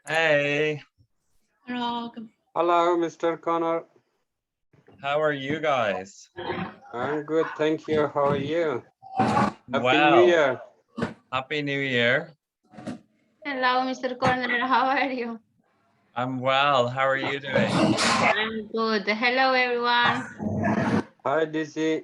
Hey. Hello. Hello, Mr. Connor. How are you guys? I'm good, thank you. How are you? Happy Well, New Year. Happy New Year. Hello, Mr. Corner. How are you? I'm well. How are you doing? I'm good. Hello, everyone. Hi, Dizzy.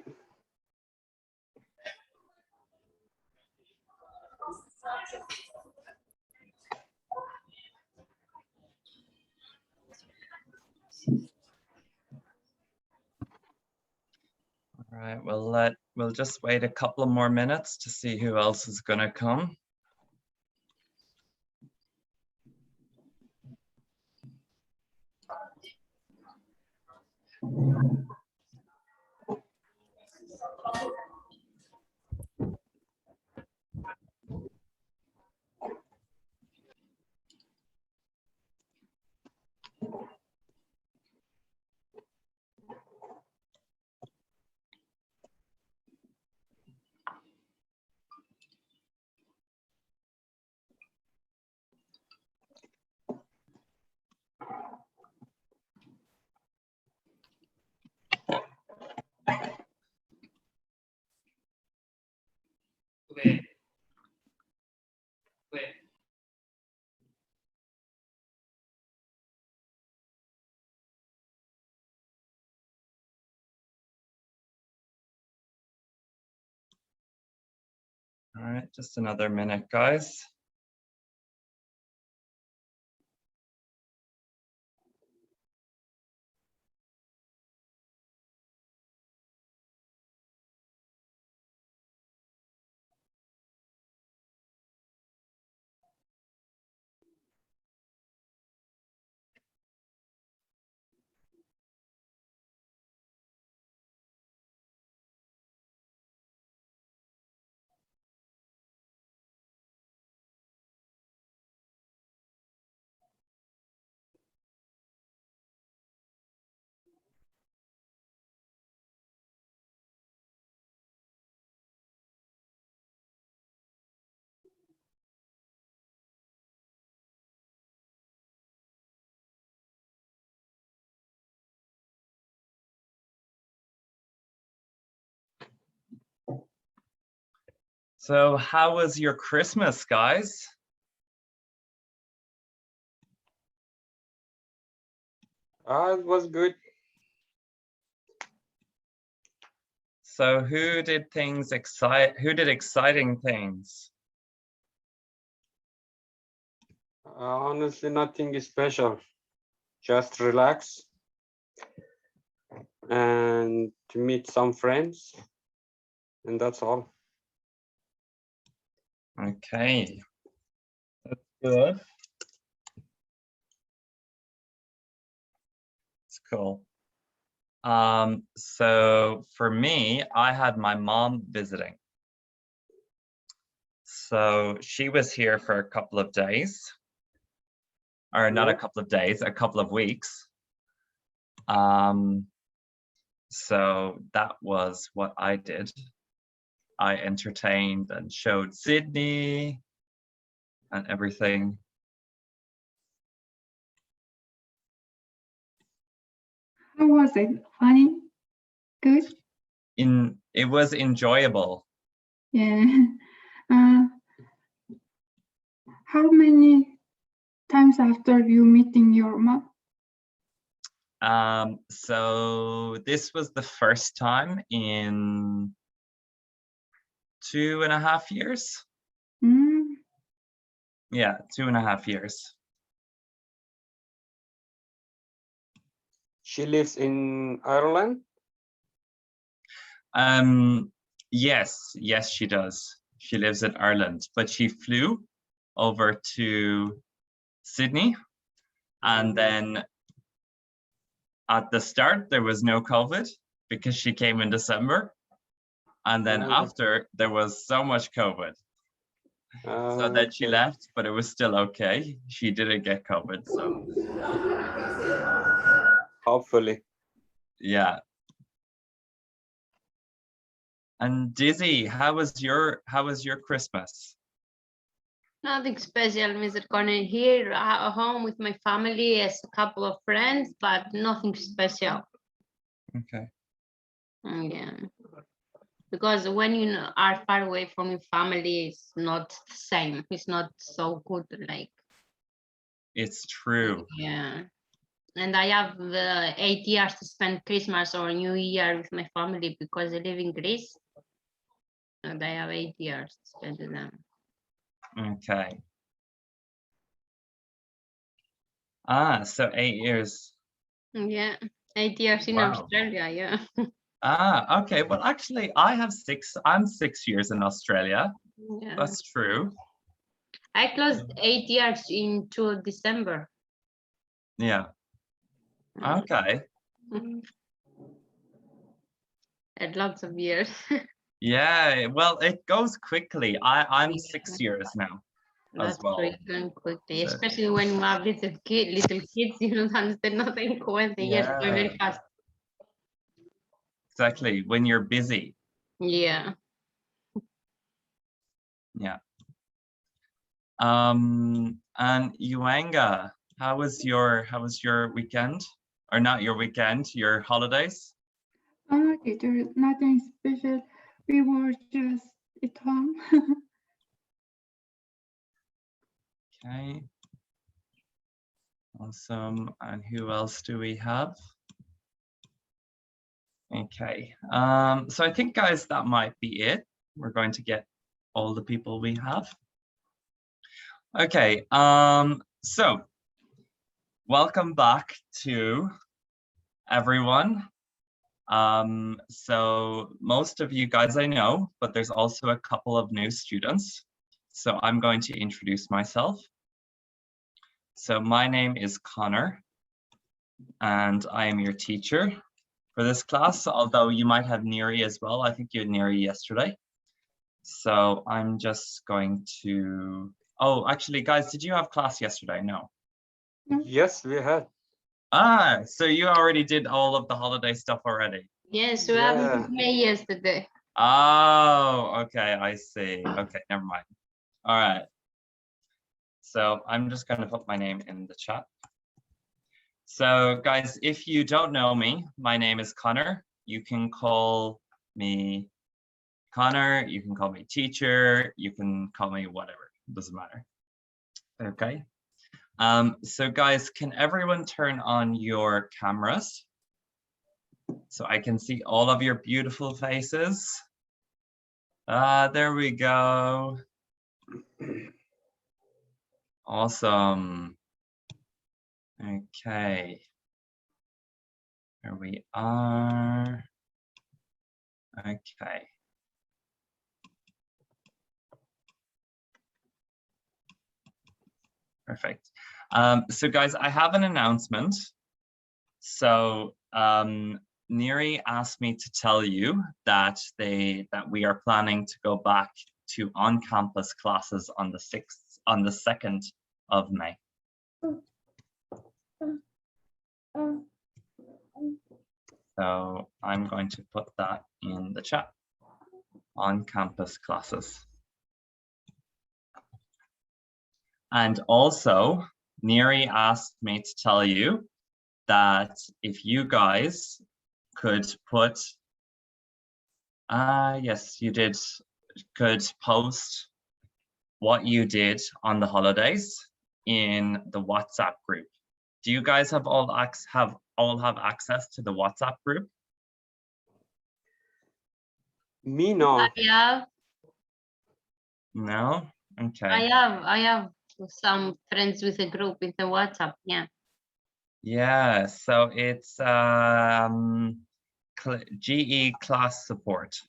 All right, we'll just wait a couple of more minutes to see who else is going to come. All right, just another minute, guys. So how was your Christmas, guys? It was good. So who did exciting things? Honestly, nothing special. Just relax and to meet some friends. And that's all. Okay, that's good. It's cool. So for me, I had my mom visiting. So she was here for a couple of days, or not a couple of days, a couple of weeks. So that was what I did. I entertained and showed Sydney and everything. How was it? Funny? Good? It was enjoyable. Yeah. How many times after you meeting your mom? So this was the first time in 2.5 years. Mm. Yeah, 2.5 years. She lives in Ireland? Yes, she does. She lives in Ireland, but she flew over to Sydney, and then at the start there was no COVID because she came in December, and then after there was so much COVID. So then she Okay. left, but it was still okay. She didn't get COVID, so Hopefully. yeah. And Dizzy, how was your Christmas? Nothing special, Mr. Corner. Here at home with my family, as a couple of friends, but nothing special. Okay. Yeah. Because when you are far away from your family, it's not the same. It's not so good. Like, It's true. yeah. And I have 8 years to spend Christmas or New Year with my family because I live in Greece. And I have 8 years to spend with them. Okay. So 8 years. Yeah. 8 years in Wow. Australia, yeah. Okay. Well, actually, I have 6. I'm 6 years in Australia. Yeah. That's true. I closed 8 years into December. Yeah. Okay. Had lots of years. Yeah. Well, it goes quickly. I'm 6 years now as That's well. really going quickly, So- especially when you have little kids, you don't understand nothing. 20 years go Yeah. very fast. Exactly. When you're busy. Yeah. Yeah. And Yuanga, how was your weekend? Or not your weekend, your holidays? Okay, there's nothing special. We were just at home. Okay. Awesome. And who else do we have? Okay. So I think, guys, that might be it. We're going to get all the people we have. Okay. So welcome back to everyone. So most of you guys I know, but there's also a couple of new students. So I'm going to introduce myself. So my name is Connor, and I am your teacher for this class, although you might have Neri as well. I think you had Neri yesterday. So I'm just going to, oh, actually, guys, did you have class yesterday? No. Yes, we had. So you already did all of the holiday stuff already. Yes, we Yeah. have May yesterday. Oh, okay, I see. Okay, never mind. All right. So I'm just going to put my name in the chat. So guys, if you don't know me, my name is Connor. You can call me Connor, you can call me teacher, you can call me whatever, it doesn't matter. Okay. So guys, can everyone turn on your cameras so I can see all of your beautiful faces? There we go. Awesome. Okay. Here we are. Okay. Perfect. So guys, I have an announcement. So Neri asked me to tell you that we are planning to go back to on-campus classes on the 2nd of May. So I'm going to put that in the chat. On-campus classes. And also, Neri asked me to tell you that if you guys could put, yes, you did, could post what you did on the holidays in the WhatsApp group. Do you guys have all have access to the WhatsApp group? Me, no. Yeah, No? Okay. I have some friends with a group in the WhatsApp. Yeah. Yeah, so it's GE class support.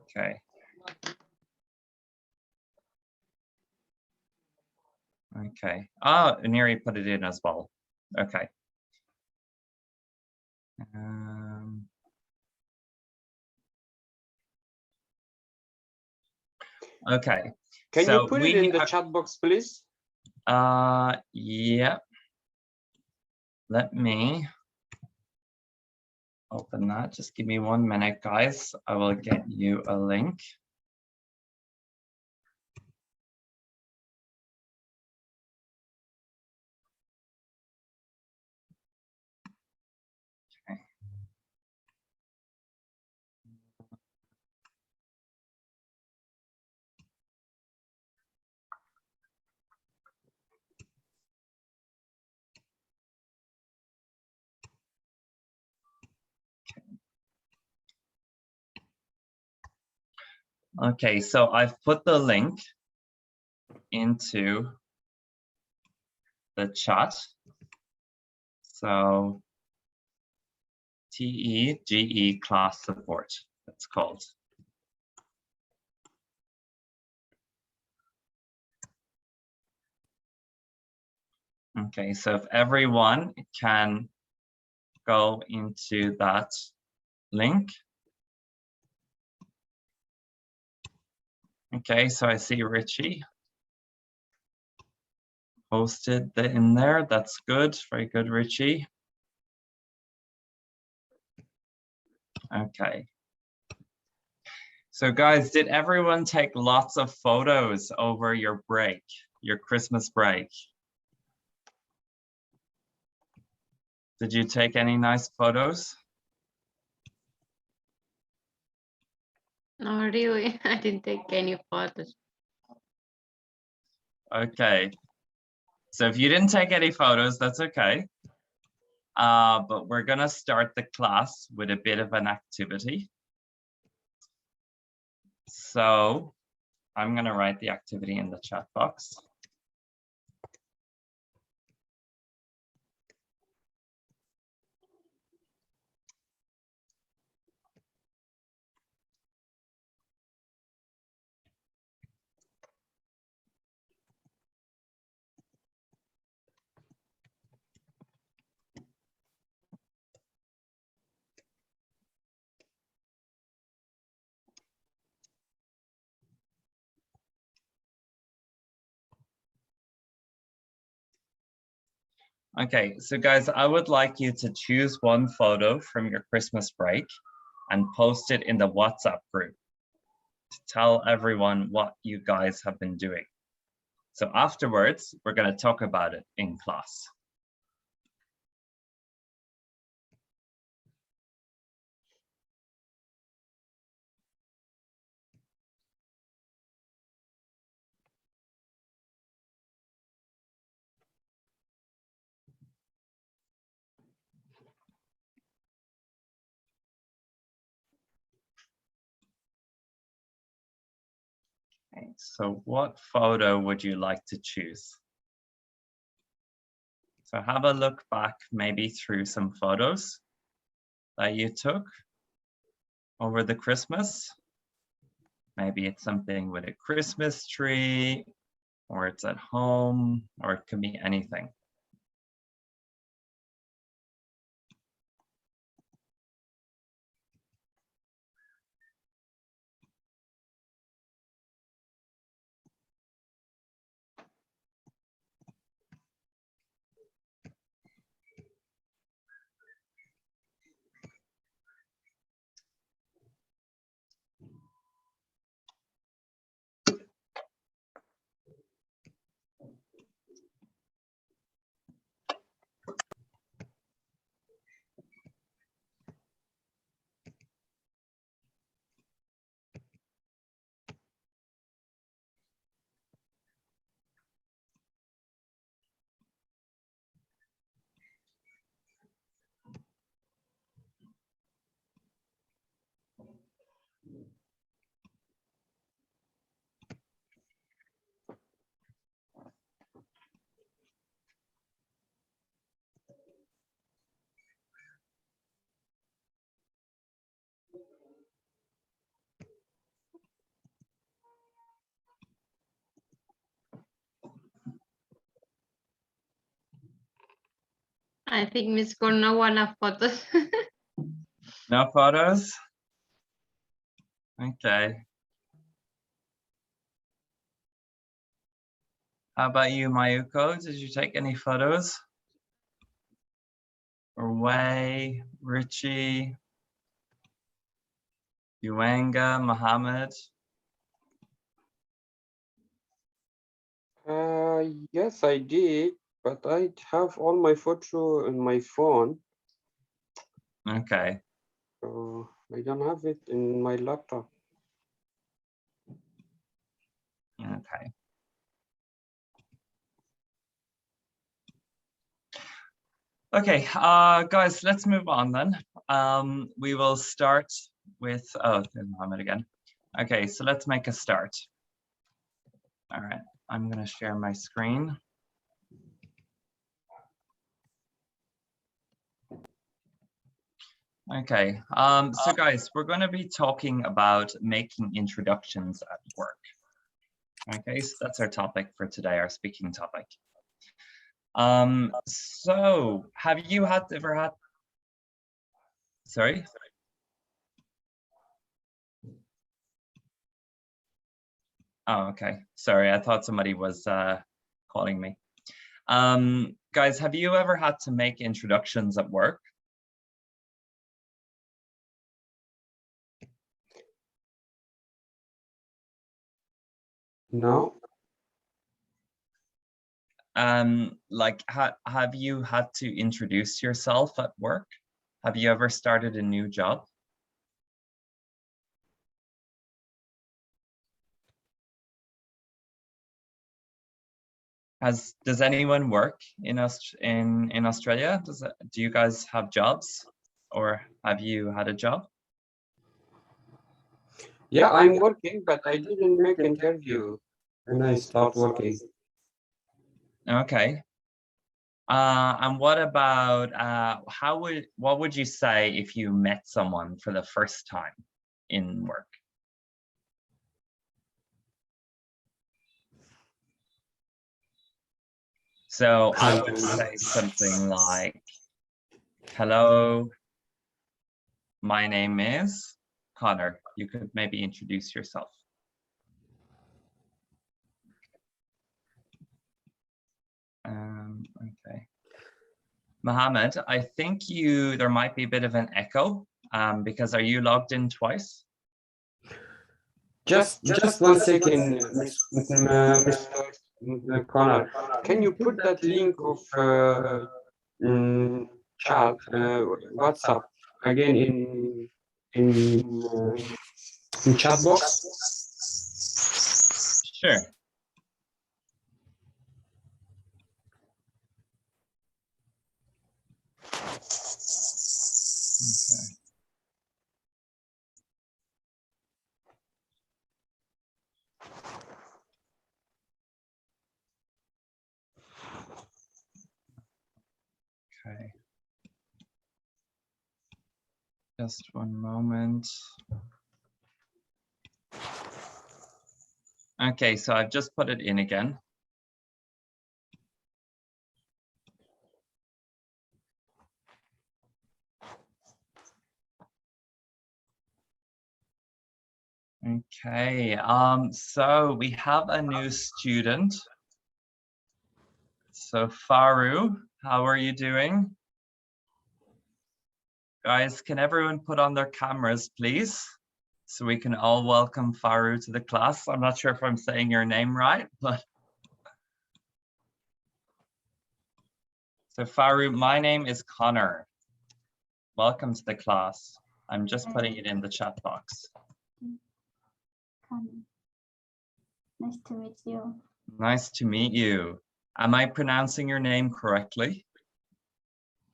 Okay. Okay. Oh, Neri put it in as well. Okay. Okay. Can so you put we it in the chat box, please? Yeah. Let me open that. Just give me 1 minute, guys. I will get you a link. Okay. Okay, so I've put the link into the chat. So TEGE class support, it's called. Okay, so if everyone can go into that link. Okay, so I see Richie posted in there. That's good. Very good, Richie. Okay. So guys, did everyone take lots of photos over your break, your Christmas break? Did you take any nice photos? No, really, I didn't take any photos. Okay. So if you didn't take any photos, that's okay. But we're gonna start the class with a bit of an activity. So I'm gonna write the activity in the chat box. Okay, so guys, I would like you to choose one photo from your Christmas break and post it in the WhatsApp group to tell everyone what you guys have been doing. So afterwards, we're going to talk about it in class. Okay, so what photo would you like to choose? So have a look back maybe through some photos that you took over the Christmas. Maybe it's something with a Christmas tree, or it's at home, or it could be anything. I think Miss Cole no one have photos. No photos? Okay. How about you, Mayuko? Did you take any photos? Or Wei, Richie, Uanga, Mohammed? Yes, I did, but I have all my photo on my phone, Okay. so I don't have it in my laptop. Okay. Okay, guys, let's move on then. We will start with, oh, there's Mohammed again. Okay, so let's make a start. All right, I'm gonna share my screen. Okay, so guys, we're gonna be talking about making introductions at work. Okay, so that's our topic for today, our speaking topic. So have you ever had, sorry? Oh, okay. Sorry, I thought somebody was calling me. Guys, have you ever had to make introductions at work? No. Like, have you had to introduce yourself at work? Have you ever started a new job? Does anyone work in Australia? Do you guys have jobs, or have you had a job? Yeah, I'm working, but I didn't make interview when I start working. Okay. And what about what would you say if you met someone for the first time in work? So I would say something like, hello, my name is Connor. You could maybe introduce yourself. Okay. Mohammed, I think there might be a bit of an echo because are you logged in twice? Just 1 second, Mr. Connor. Can you put that link of chat, WhatsApp again in chat box? Sure. Okay. Just one moment. Okay, so I've just put it in again. Okay, so we have a new student. So Faru, how are you doing? Guys, can everyone put on their cameras, please? So we can all welcome Faru to the class. I'm not sure if I'm saying your name right, but. So Faru, my name is Connor. Welcome to the class. I'm just putting it in the chat box. Nice to meet you. Nice to meet you. Am I pronouncing your name correctly?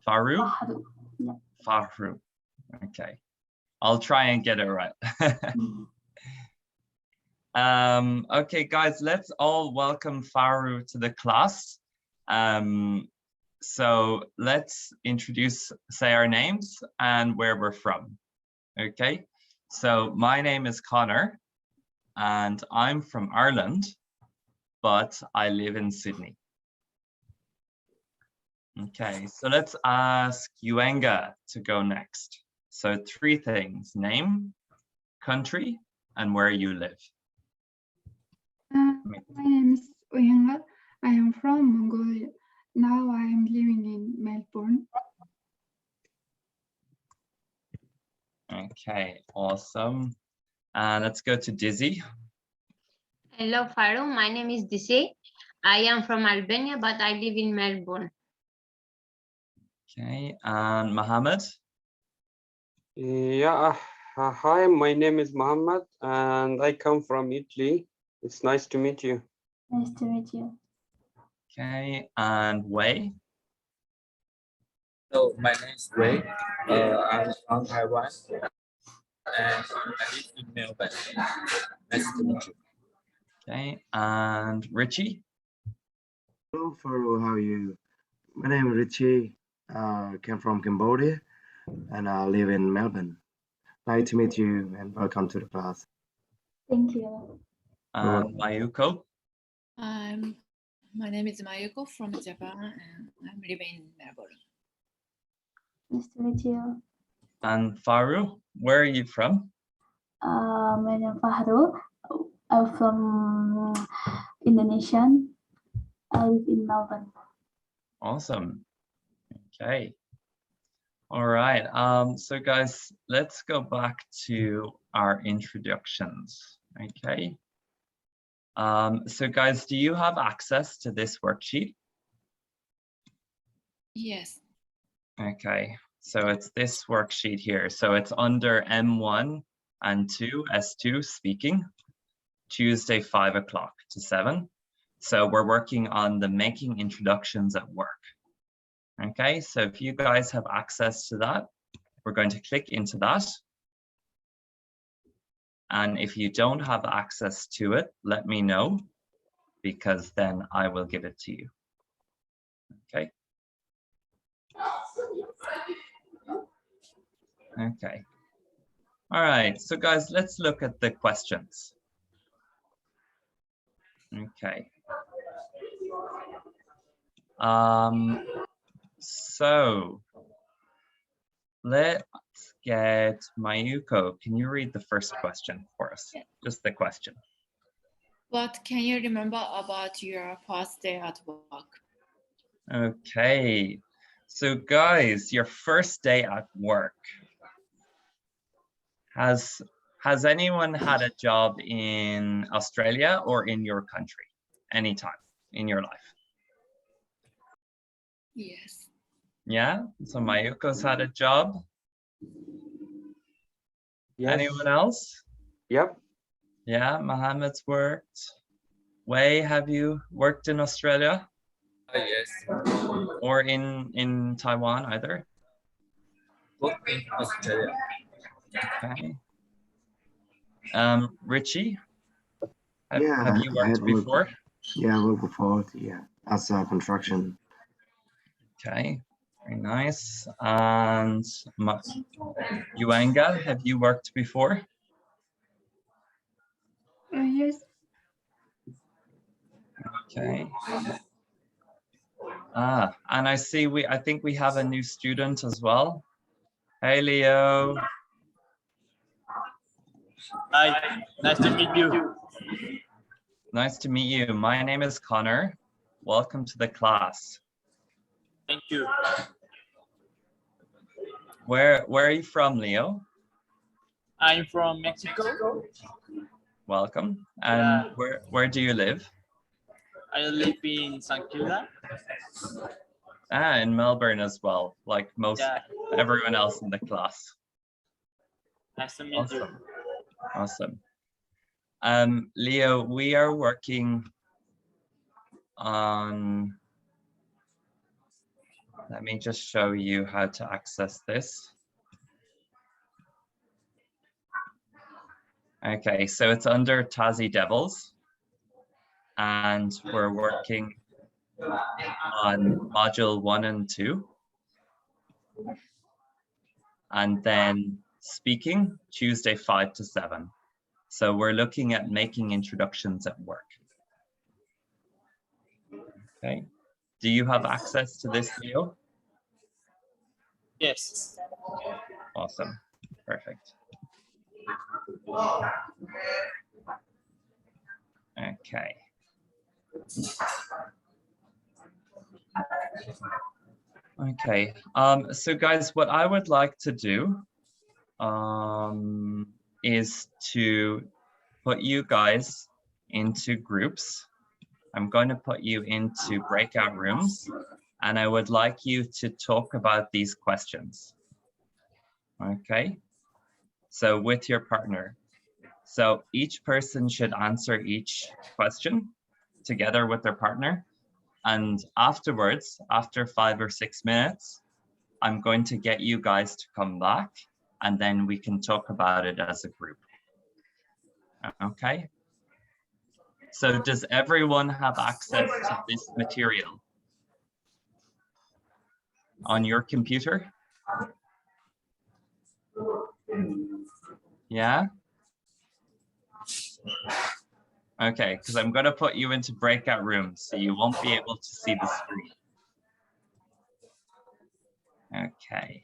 Faru? Fahru. Yeah. Faru. Okay. I'll try and get it right. Okay, guys, let's all welcome Faru to the class. So let's say our names and where we're from. Okay, so my name is Connor and I'm from Ireland, but I live in Sydney. Okay, so let's ask Uanga to go next. So 3 things: name, country, and where you live. My name is Uyanga. from Mongolia. Now I am living in Melbourne. Okay, awesome. And let's go to Dizzy. Hello, Faru. My name is Dise. I am from Albania, but I live in Melbourne. Okay, and Mohammed. Yeah, hi, my name is Mohammed and I come from Italy. It's nice to meet you. Nice to meet you. Okay, and Wei. So my name is Ray. I'm from Taiwan and I live in Melbourne. Nice to meet you. Okay, and Richie. Hello, Faru, how are you? My name is Richie. Came from Cambodia and I live in Melbourne. Nice to meet you and welcome to the class. Thank you. And Mayuko. My name is Mayuko from Japan and I'm living in Melbourne. Nice to meet you. And Faru, where are you from? My name is Fahru. I'm from Indonesia. I live in Melbourne. Awesome. Okay. All right. So guys, let's go back to our introductions. Okay. So guys, do you have access to this worksheet? Yes. Okay. So it's this worksheet here. So it's under M1 and 2, S2 speaking, Tuesday, 5 o'clock to 7. So we're working on the making introductions at work. Okay, so if you guys have access to that, we're going to click into that. And if you don't have access to it, let me know, because then I will give it to you. Okay. Okay. All right, so guys, let's look at the questions. Okay. So let's get Mayuko. Can you read the first question for us? Yeah. Just the question. What can you remember about your first day at work? Okay. So guys, your first day at work. Has anyone had a job in Australia or in your country anytime in your life? Yes. Yeah, so Mayuko's had a job. Yes. Anyone else? Yep. Yeah, Mohammed's worked. Wei, have you worked in Australia Yes. or in Taiwan either? Work in Australia. Okay. Richie, Yeah, have you I had worked before? Yeah, I worked before, yeah, as a construction. Okay, very nice. And Yuanga, have you worked before? Yes, Okay. And I see I think we have a new student as well. Hey, Leo. Hi, nice to meet you. Nice to meet you. My name is Connor. Welcome to the class. Thank you. Where are you from, Leo? I'm from Mexico. Welcome. And where do you live? I live in San Kilda. In Melbourne as well, like most Yeah. everyone else in the class. Nice to meet you. Awesome. Leo, we are working on, let me just show you how to access this. Okay, so it's under Tassie Devils, and we're working on module 1 and 2. And then speaking, Tuesday 5 to 7. So we're looking at making introductions at work. Okay. Do you have access to this, Leo? Yes. Awesome. Perfect. Okay. Okay, so guys, what I would like to do is to put you guys into groups. I'm going to put you into breakout rooms, and I would like you to talk about these questions. Okay, so with your partner. So each person should answer each question together with their partner. And afterwards, after 5 or 6 minutes, I'm going to get you guys to come back, and then we can talk about it as a group. Okay? So does everyone have access to this material on your computer? Yeah? Okay, because I'm going to put you into breakout rooms, so you won't be able to see the screen. Okay.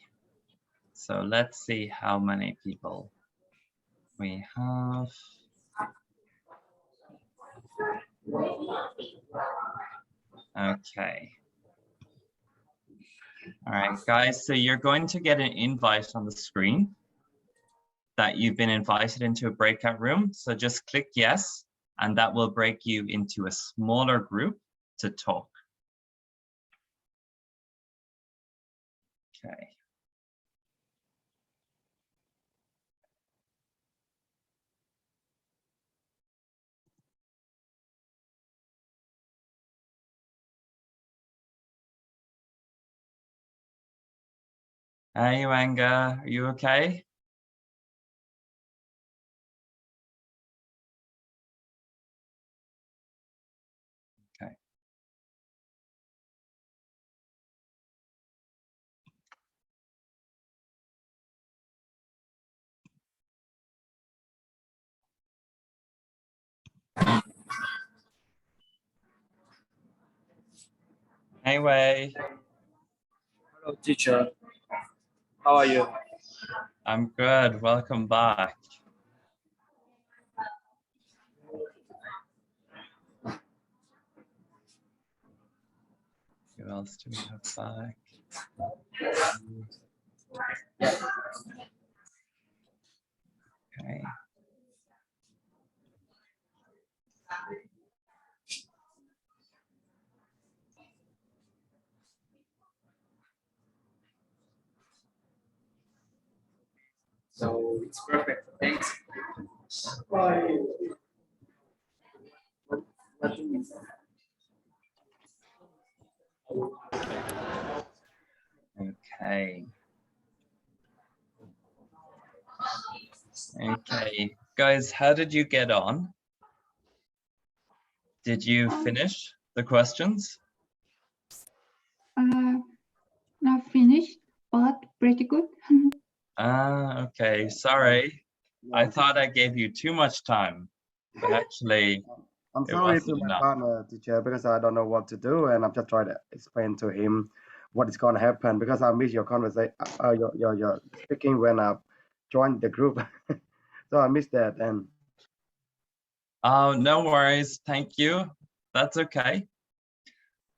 So let's see how many people we have. Okay. All right, guys, so you're going to get an invite on the screen that you've been invited into a breakout room. So just click yes, and that will break you into a smaller group to talk. Okay. Hey, Yuanga, are you okay? Okay. Hey, Wei. Hello, teacher. How are you? I'm good. Welcome back. Who else do we have back? Okay. So it's perfect. Thanks. Okay. Okay. Guys, how did you get on? Did you finish the questions? Not finished, but pretty good. Ah, okay. Sorry. I thought I gave you too much time, but actually I'm it sorry wasn't to my enough. partner, teacher, because I don't know what to do, and I'm just trying to explain to him what is going to happen because I missed your conversation, your speaking when I joined the group, so I missed that. And Oh, no worries. Thank you. That's okay.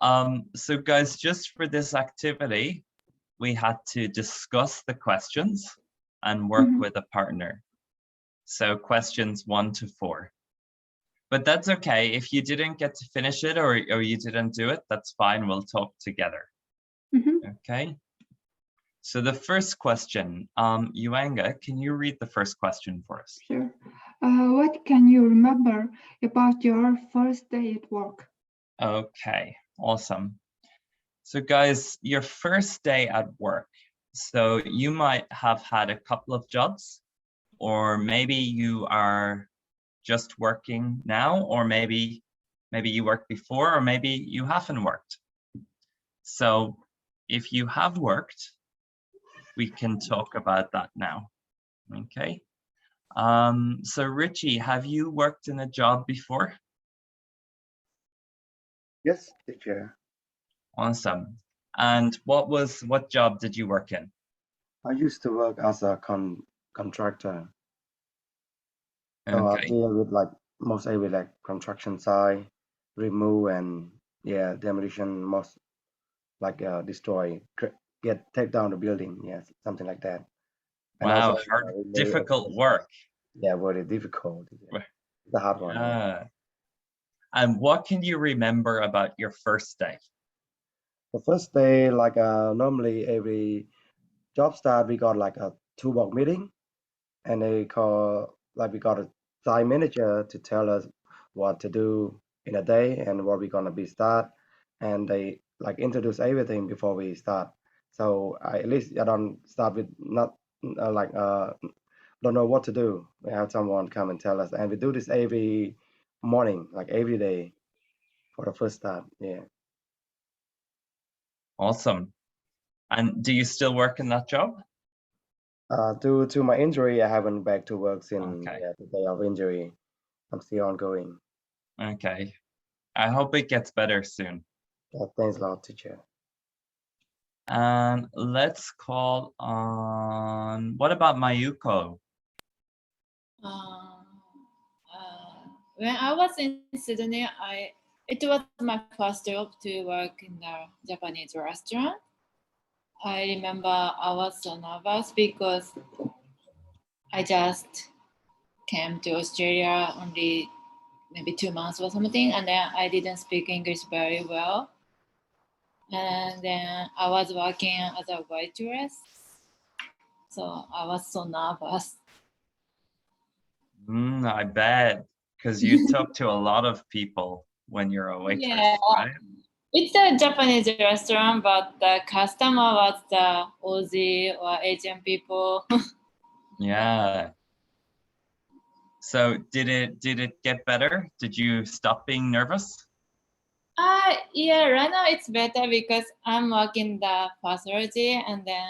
So guys, just for this activity, we had to discuss the questions and work Mhm. with a partner. So questions 1 to 4. But that's okay. If you didn't get to finish it or you didn't do it, that's fine. We'll talk together. Mhm. Okay. So the first question, Yuanga, can you read the first question for us? Sure. What can you remember about your first day at work? Okay, awesome. So guys, your first day at work. So you might have had a couple of jobs, or maybe you are just working now, or maybe you worked before, or maybe you haven't worked. So if you have worked, we can talk about that now. Okay. So Richie, have you worked in a job before? yes, teacher, Awesome. And what job did you work in? I used to work as a contractor, so I Okay. deal with like mostly with like construction site, remove and yeah, demolition most like destroy, take down the building. Yes, something like that. And Wow, also, hard, we made difficult exercise. work. Yeah, very difficult. Yeah. Right. The hard one. Yeah. And what can you remember about your first day? The first day, like normally every job start, we got like a toolbox meeting, and they call like we got a time manager to tell us what to do in a day and what we're gonna be start, and they like introduce everything before we start. So at least I don't start with not like don't know what to do. We have someone come and tell us, and we do this every morning, like every day for the first start. Yeah. Awesome. And do you still work in that job? Due to my injury, I haven't back to work since Okay. the day of injury. I'm still ongoing. Okay. I hope it gets better soon. Thanks a lot, teacher. And let's call on, what about Mayuko? When I was in Sydney, it was my first job to work in a Japanese restaurant. I remember I was so nervous because I just came to Australia only maybe 2 months or something, and then I didn't speak English very well. And then I was working as a waitress, so I was so nervous. I bet, because you talk to a lot of people when you're a waitress, Yeah. right? It's a Japanese restaurant, but the customer was the Aussie or Asian people. Yeah. So did it get better? Did you stop being nervous? Yeah, right now it's better because I'm working the pathology and then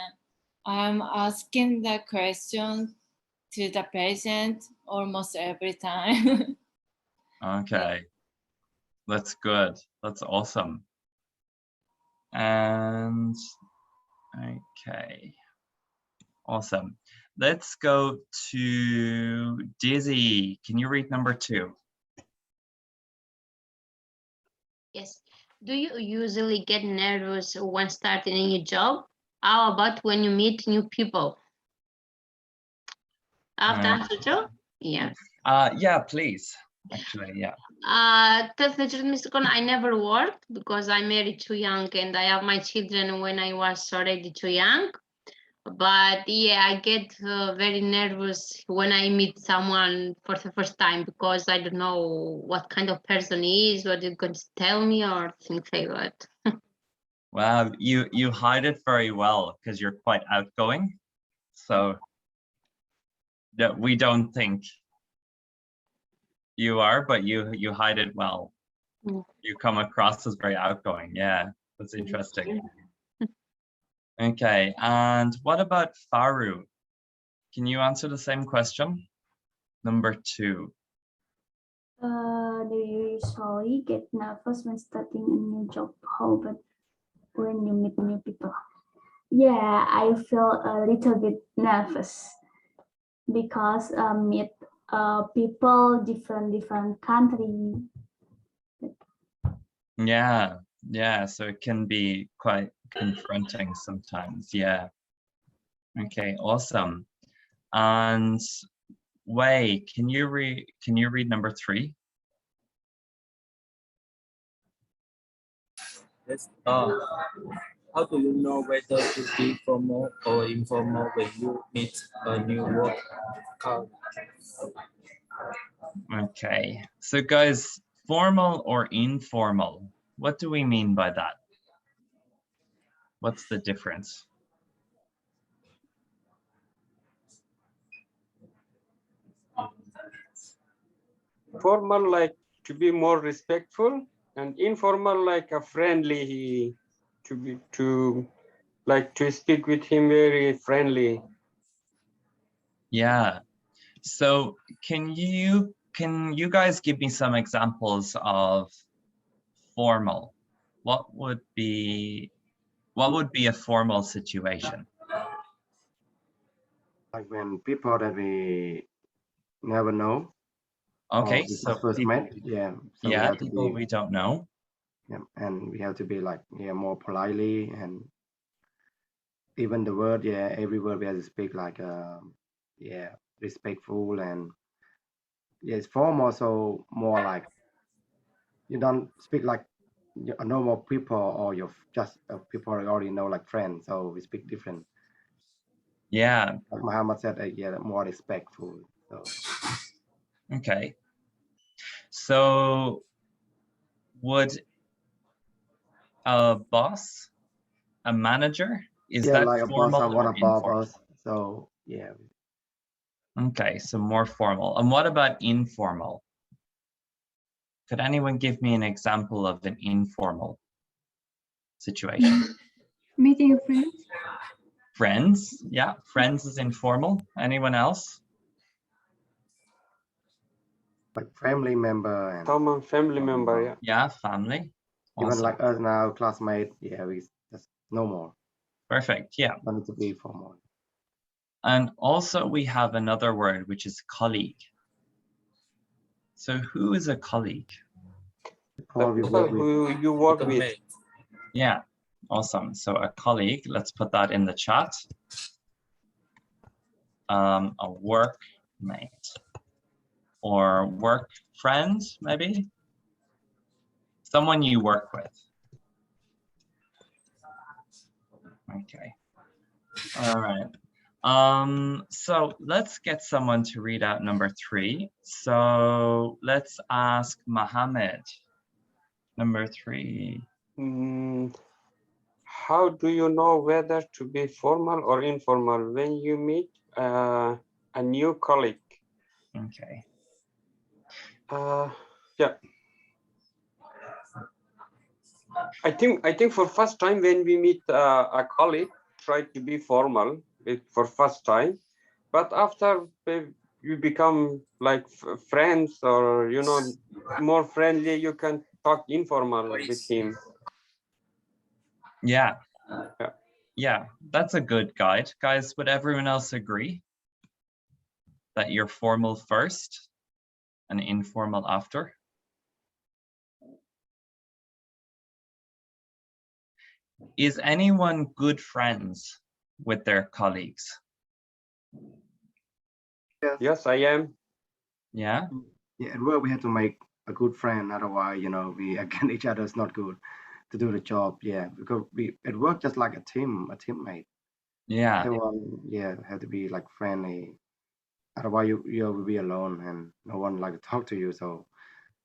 I'm asking the question to the patient almost every time. Okay. That's good. That's awesome. And okay. Awesome. Let's go to Dizzy. Can you read number 2? Yes. Do you usually get nervous when starting a new job? How about when you meet new people? I have to answer too? Yeah. Yeah, please. Actually, yeah. Tell the truth, Mr. Kon, I never worked because I married too young and I have my children when I was already too young. But yeah, I get very nervous when I meet someone for the first time because I don't know what kind of person he is, what he's going to tell me or things like that. Wow, you hide it very well because you're quite outgoing. So that we don't think you are, but you hide it well. Mm. You come across as very outgoing. Yeah, that's interesting. Okay, and what about Faru? Can you answer the same question? Number 2. Do you usually get nervous when starting a new job? How about when you meet new people? Yeah, I feel a little bit nervous because meet people different country. Yeah, so it can be quite confronting sometimes. Yeah. Okay, awesome. And Wei, can you read number 3? Yes. How do you know whether to be formal or informal when you meet a new work culture? Okay, so guys, formal or informal, what do we mean by that? What's the difference? Formal, like to be more respectful, and informal, like a friendly, to speak with him very friendly. Yeah, so can you guys give me some examples of formal? What would be a formal situation? Like when people that we never know. Okay, Or we so first people, met. Yeah. So we yeah, have to people be. we don't know. Yeah, and we have to be like, yeah, more politely, and even the word, yeah, every word we have to speak like, yeah, respectful, and yeah, it's formal, so more like you don't speak like a normal people, or you're just people you already know, like friends. So we speak different. Yeah. Like Muhammad said, yeah, more respectful. So Okay. So would a boss, a manager, is yeah, that like a boss formal or one or above informal? us. So yeah, Okay, so more formal. And what about informal? Could anyone give me an example of an informal situation? Meeting friends. Friends, yeah, friends is informal. Anyone else? like family member, and Common family member, yeah. Yeah, family. even Awesome. like us now, classmate. Yeah, we just no more. Perfect, yeah. Don't need to be formal. And also we have another word, which is colleague. So who is a colleague? People we People work with. who you work People with. mate. Yeah, awesome. So a colleague, let's put that in the chat. A workmate or work friend, maybe? Someone you work with. Okay. All right. So let's get someone to read out number 3. So let's ask Mohammed. Number 3. How do you know whether to be formal or informal when you meet a new colleague? Okay. Yeah. I think for first time when we meet a colleague, try to be formal for first time, but after you become like friends, or more friendly, you can talk informal with him. Yeah. Yeah. Yeah, that's a good guide. Guys, would everyone else agree that you're formal first and informal after? Is anyone good friends with their colleagues? Yes, I am. Yeah. Yeah, at work we had to make a good friend. Otherwise, we against each other is not good to do the job. Yeah, because we at work just like a teammate. Yeah. Everyone, yeah, had to be like friendly. Otherwise, you will be alone and no one like to talk to you. So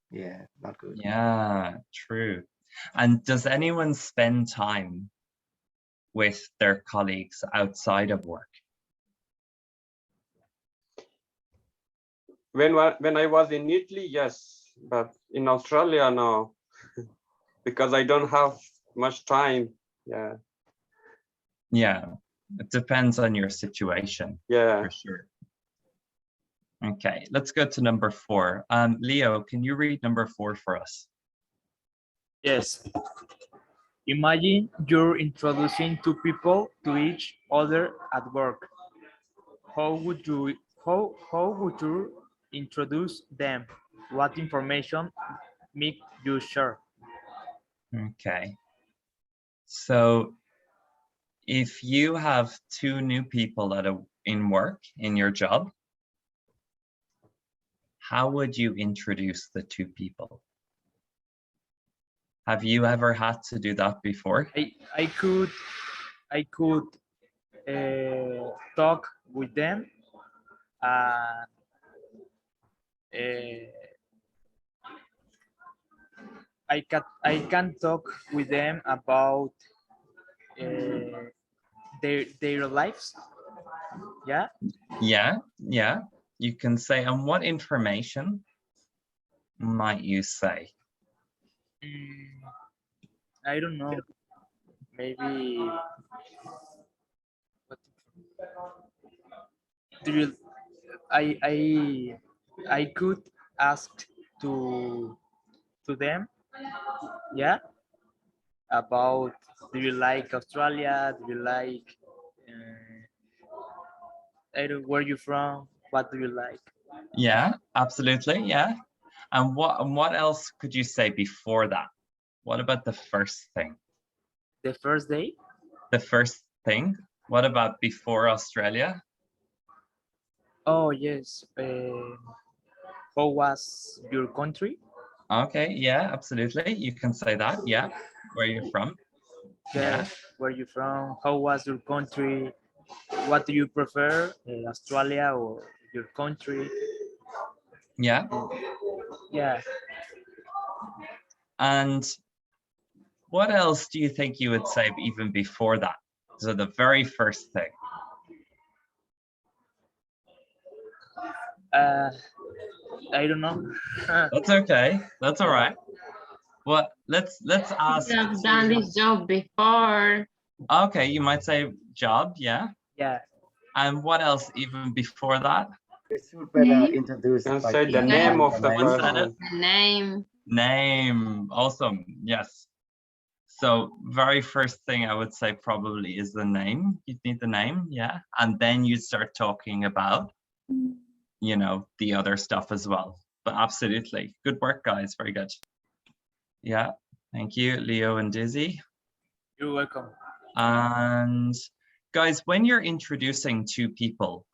yeah, not good. Yeah, true. And does anyone spend time with their colleagues outside of work? When I was in Italy, yes, but in Australia, no, because I don't have much time. Yeah. Yeah, it depends on your situation. Yeah. For sure. Okay, let's go to number 4. Leo, can you read number 4 for us? Yes. Imagine you're introducing two people to each other at work. How would you introduce them? What information might you share? Okay. So if you have 2 new people in work, in your job, how would you introduce the 2 people? Have you ever had to do that before? I could talk with them and I can talk with them about their lives. Yeah. Yeah. You can say, and what information might you say? I don't know. Maybe. Do you? I could ask to them. Yeah. About, do you like Australia? Do you like? I don't. Where you from? What do you like? Yeah, absolutely. Yeah. And what else could you say before that? What about the first thing? The first day? The first thing? What about before Australia? Oh, yes. How was your country? Okay, yeah, absolutely. You can say that, yeah. Where you're from. Yeah. Where you from? How was your country? What do you prefer, Australia or your country? Yeah. Yeah. And what else do you think you would say even before that? So the very first thing. I don't know. That's okay. That's all right. Well, let's ask. You have done this job before. Okay, you might say job, yeah. Yeah. And what else even before that? It should better Name? introduce Can by say the saying name of the name. One said it. person. The name. Name. Awesome. Yes. So very first thing I would say probably is the name. You need the name, yeah. And then you start talking about, you know, the other stuff as well. But absolutely. Good work, guys. Very good. Yeah. Thank you, Leo and Dizzy. You're welcome. And guys, when you're introducing two people,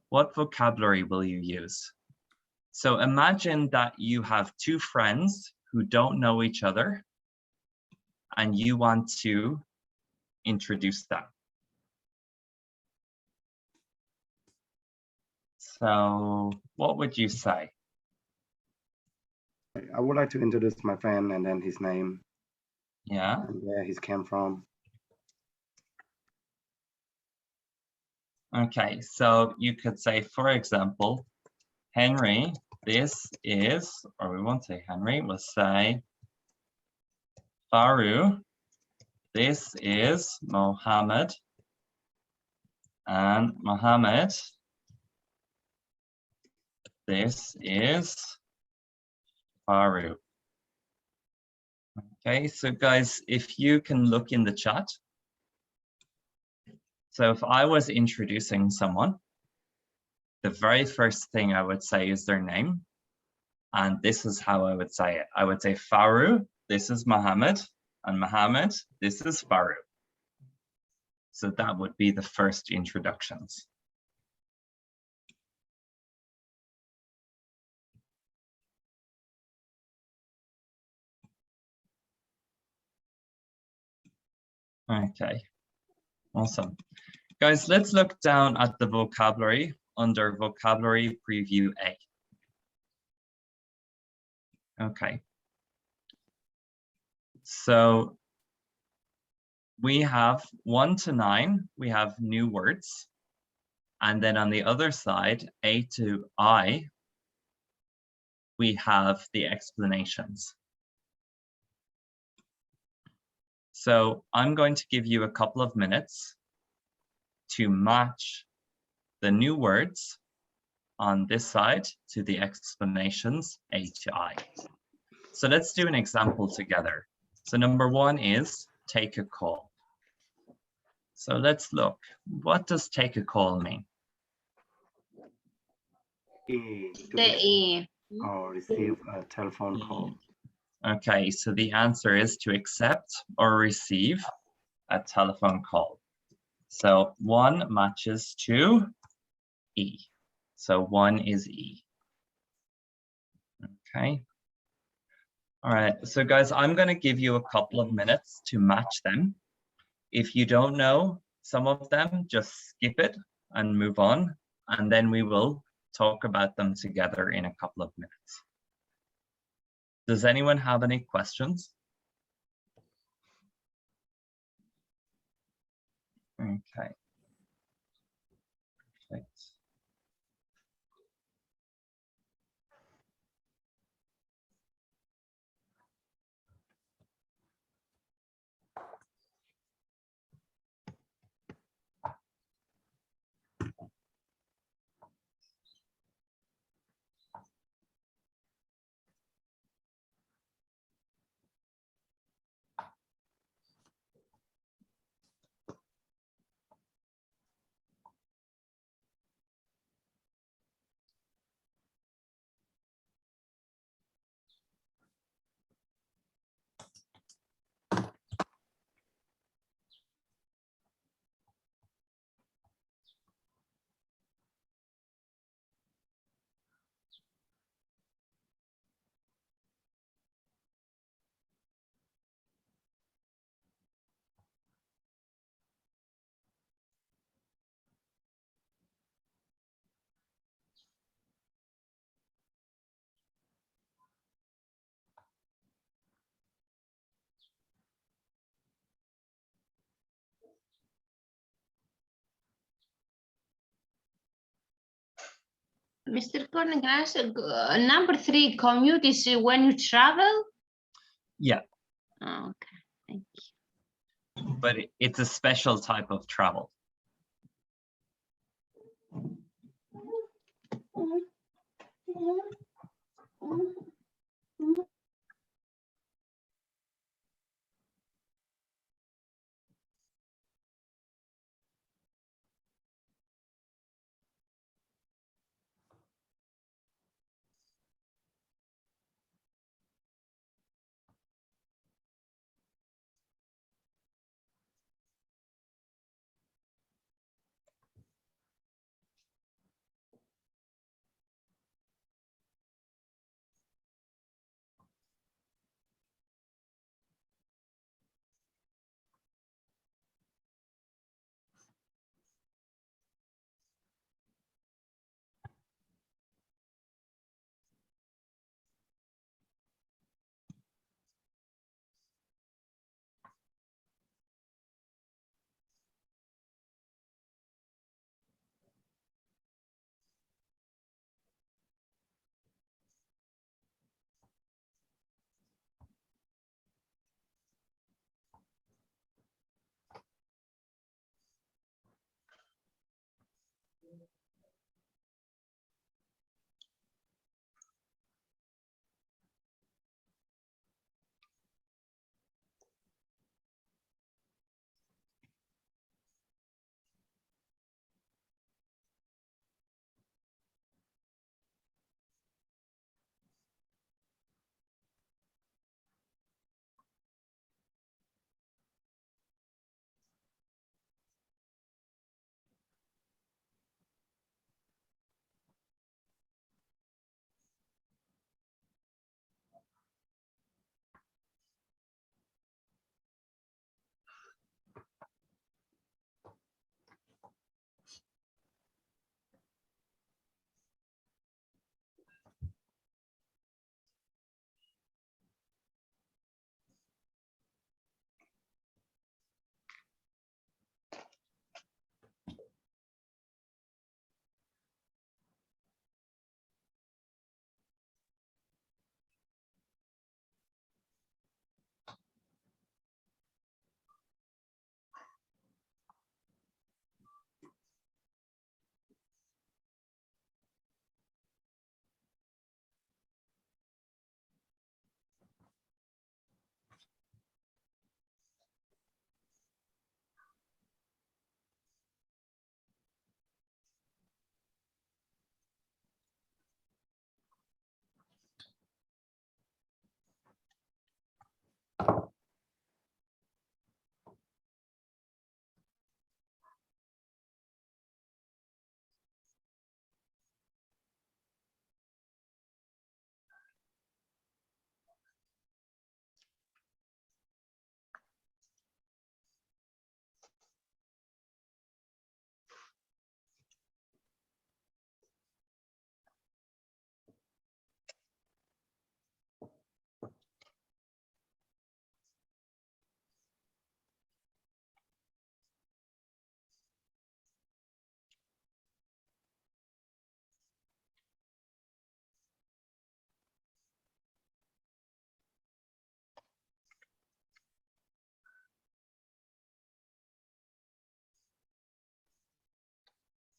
what vocabulary will you use? So imagine that you have two friends who don't know each other and you want to introduce them. So what would you say? I would like to introduce my friend and then his name Yeah. and where he came from. Okay, so you could say, for example, Henry, this is, or we won't say Henry, we'll say Faru, this is Mohammed, and Mohammed, this is Faru. Okay, so guys, if you can look in the chat. So if I was introducing someone, the very first thing I would say is their name. And this is how I would say it. I would say Faru, this is Mohammed, and Mohammed, this is Faru. So that would be the first introductions. Okay, awesome. Guys, let's look down at the vocabulary under vocabulary preview A. Okay. So we have 1 to 9, we have new words. And then on the other side, A to I, we have the explanations. So I'm going to give you a couple of minutes to match the new words on this side to the explanations A to I. So let's do an example together. So number 1 is take a call. So let's look. What does take a call mean? The E. Or receive a telephone call. Okay, so the answer is to accept or receive a telephone call. So 1 matches to E. So 1 is E. Okay. All right, so guys, I'm going to give you a couple of minutes to match them. If you don't know some of them, just skip it and move on, and then we will talk about them together in a couple of minutes. Does anyone have any questions? Okay. Perfect. Mr. Corning, can I ask number 3, commute is when you travel? Yeah, Oh, okay, thank you. but it's a special type of travel.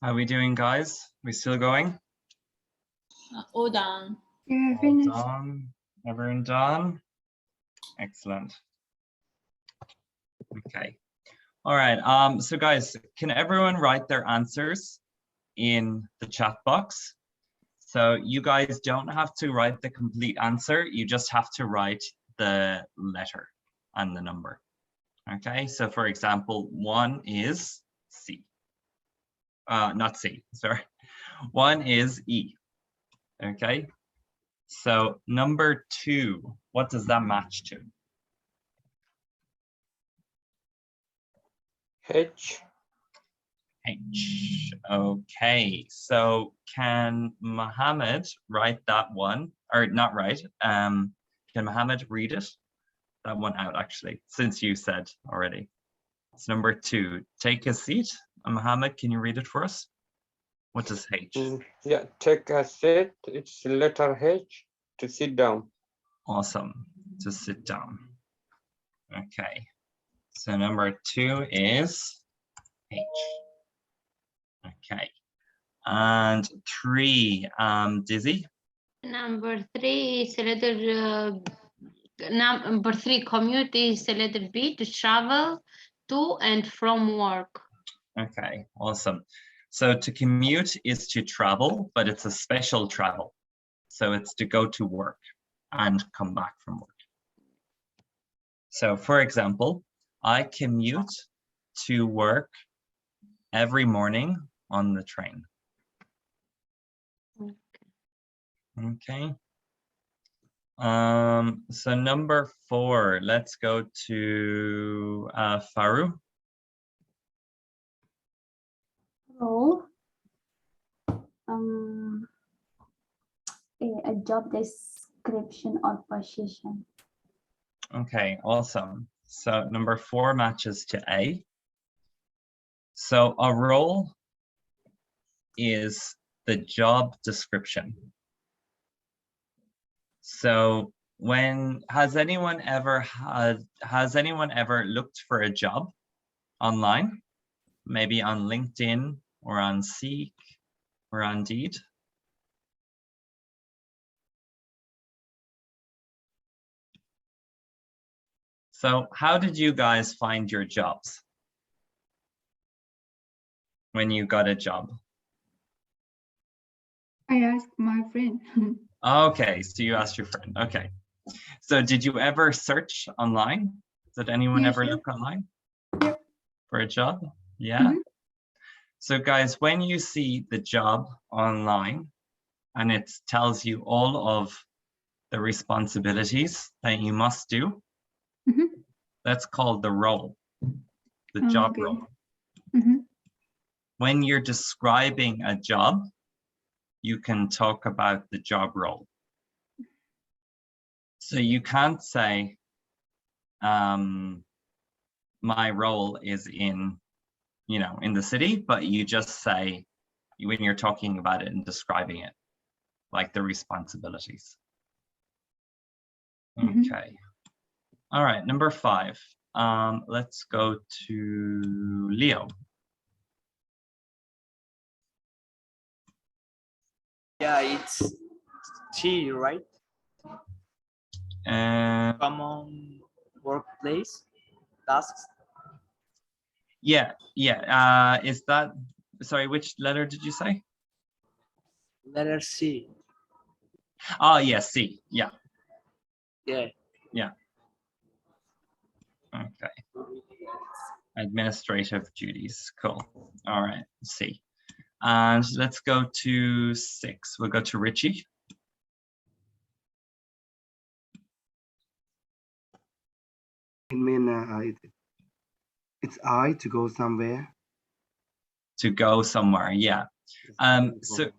How are we doing, guys? We still going? All done. Yeah, All finished. done? Everyone done? Excellent. Okay. All right. So guys, can everyone write their answers in the chat box? So you guys don't have to write the complete answer. You just have to write the letter and the number. Okay. So for example, 1 is C. Not C, sorry. 1 is E. Okay. So number 2, what does that match to? H. H. Okay, so can Mohammed write that one, or not write? Can Mohammed read it? That one out, actually, since you said already. It's number 2. Take a seat. Mohammed, can you read it for us? What does H? Yeah, take a seat. It's letter H, to sit down. Awesome. To sit down. Okay. So number 2 is H. Okay. And 3, Dizzy. Number 3 is a letter. Number 3, commute is a letter B, to travel to and from work. Okay, awesome. So to commute is to travel, but it's a special travel. So it's to go to work and come back from work. So for example, I commute to work every morning on the train. Okay. So number 4, let's go to Faru. Role. A job description or position. Okay, awesome. So number 4 matches to A. So a role is the job description. So has anyone ever looked for a job online? Maybe on LinkedIn or on Seek or on Indeed? So how did you guys find your jobs when you got a job? I asked my friend. Okay, so you asked your friend. Okay. So did you ever search online? Did anyone Yeah, ever sure. look online Yep. for a job? Yeah. Mhm. So guys, when you see the job online and it tells you all of the responsibilities that you must do, Mhm. that's called the role, the Oh, job okay. role. Mhm. When you're describing a job, you can talk about the job role. So you can't say, my role is in the city, but you just say, when you're talking about it and describing it, like the responsibilities. Mhm. Okay. All right, number 5. Let's go to Leo. Yeah, it's T, right? Common workplace tasks. Yeah. Is that, sorry, which letter did you say? Letter C. Oh, yes, C. Yeah. Yeah. Yeah. Okay. Administrative duties. Cool. All right, C. And let's go to 6. We'll go to Richie. I mean, it's I to go somewhere. To go somewhere, yeah. So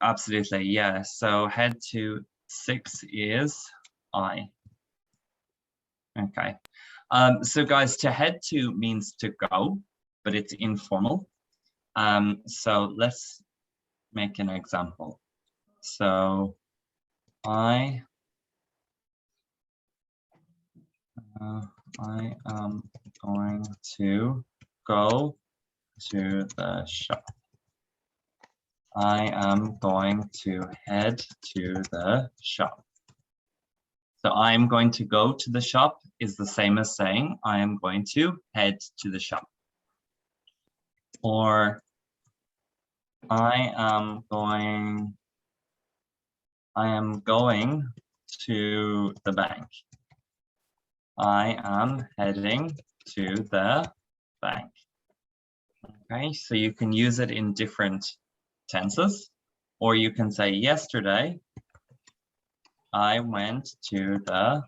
absolutely, yeah. So head to 6 is I. Okay. So guys, to head to means to go, but it's informal. So let's make an example. So I am going to go to the shop. I am going to head to the shop. So I am going to go to the shop is the same as saying I am going to head to the shop. Or I am going to the bank. I am heading to the bank. Okay, so you can use it in different tenses, or you can say yesterday I went to the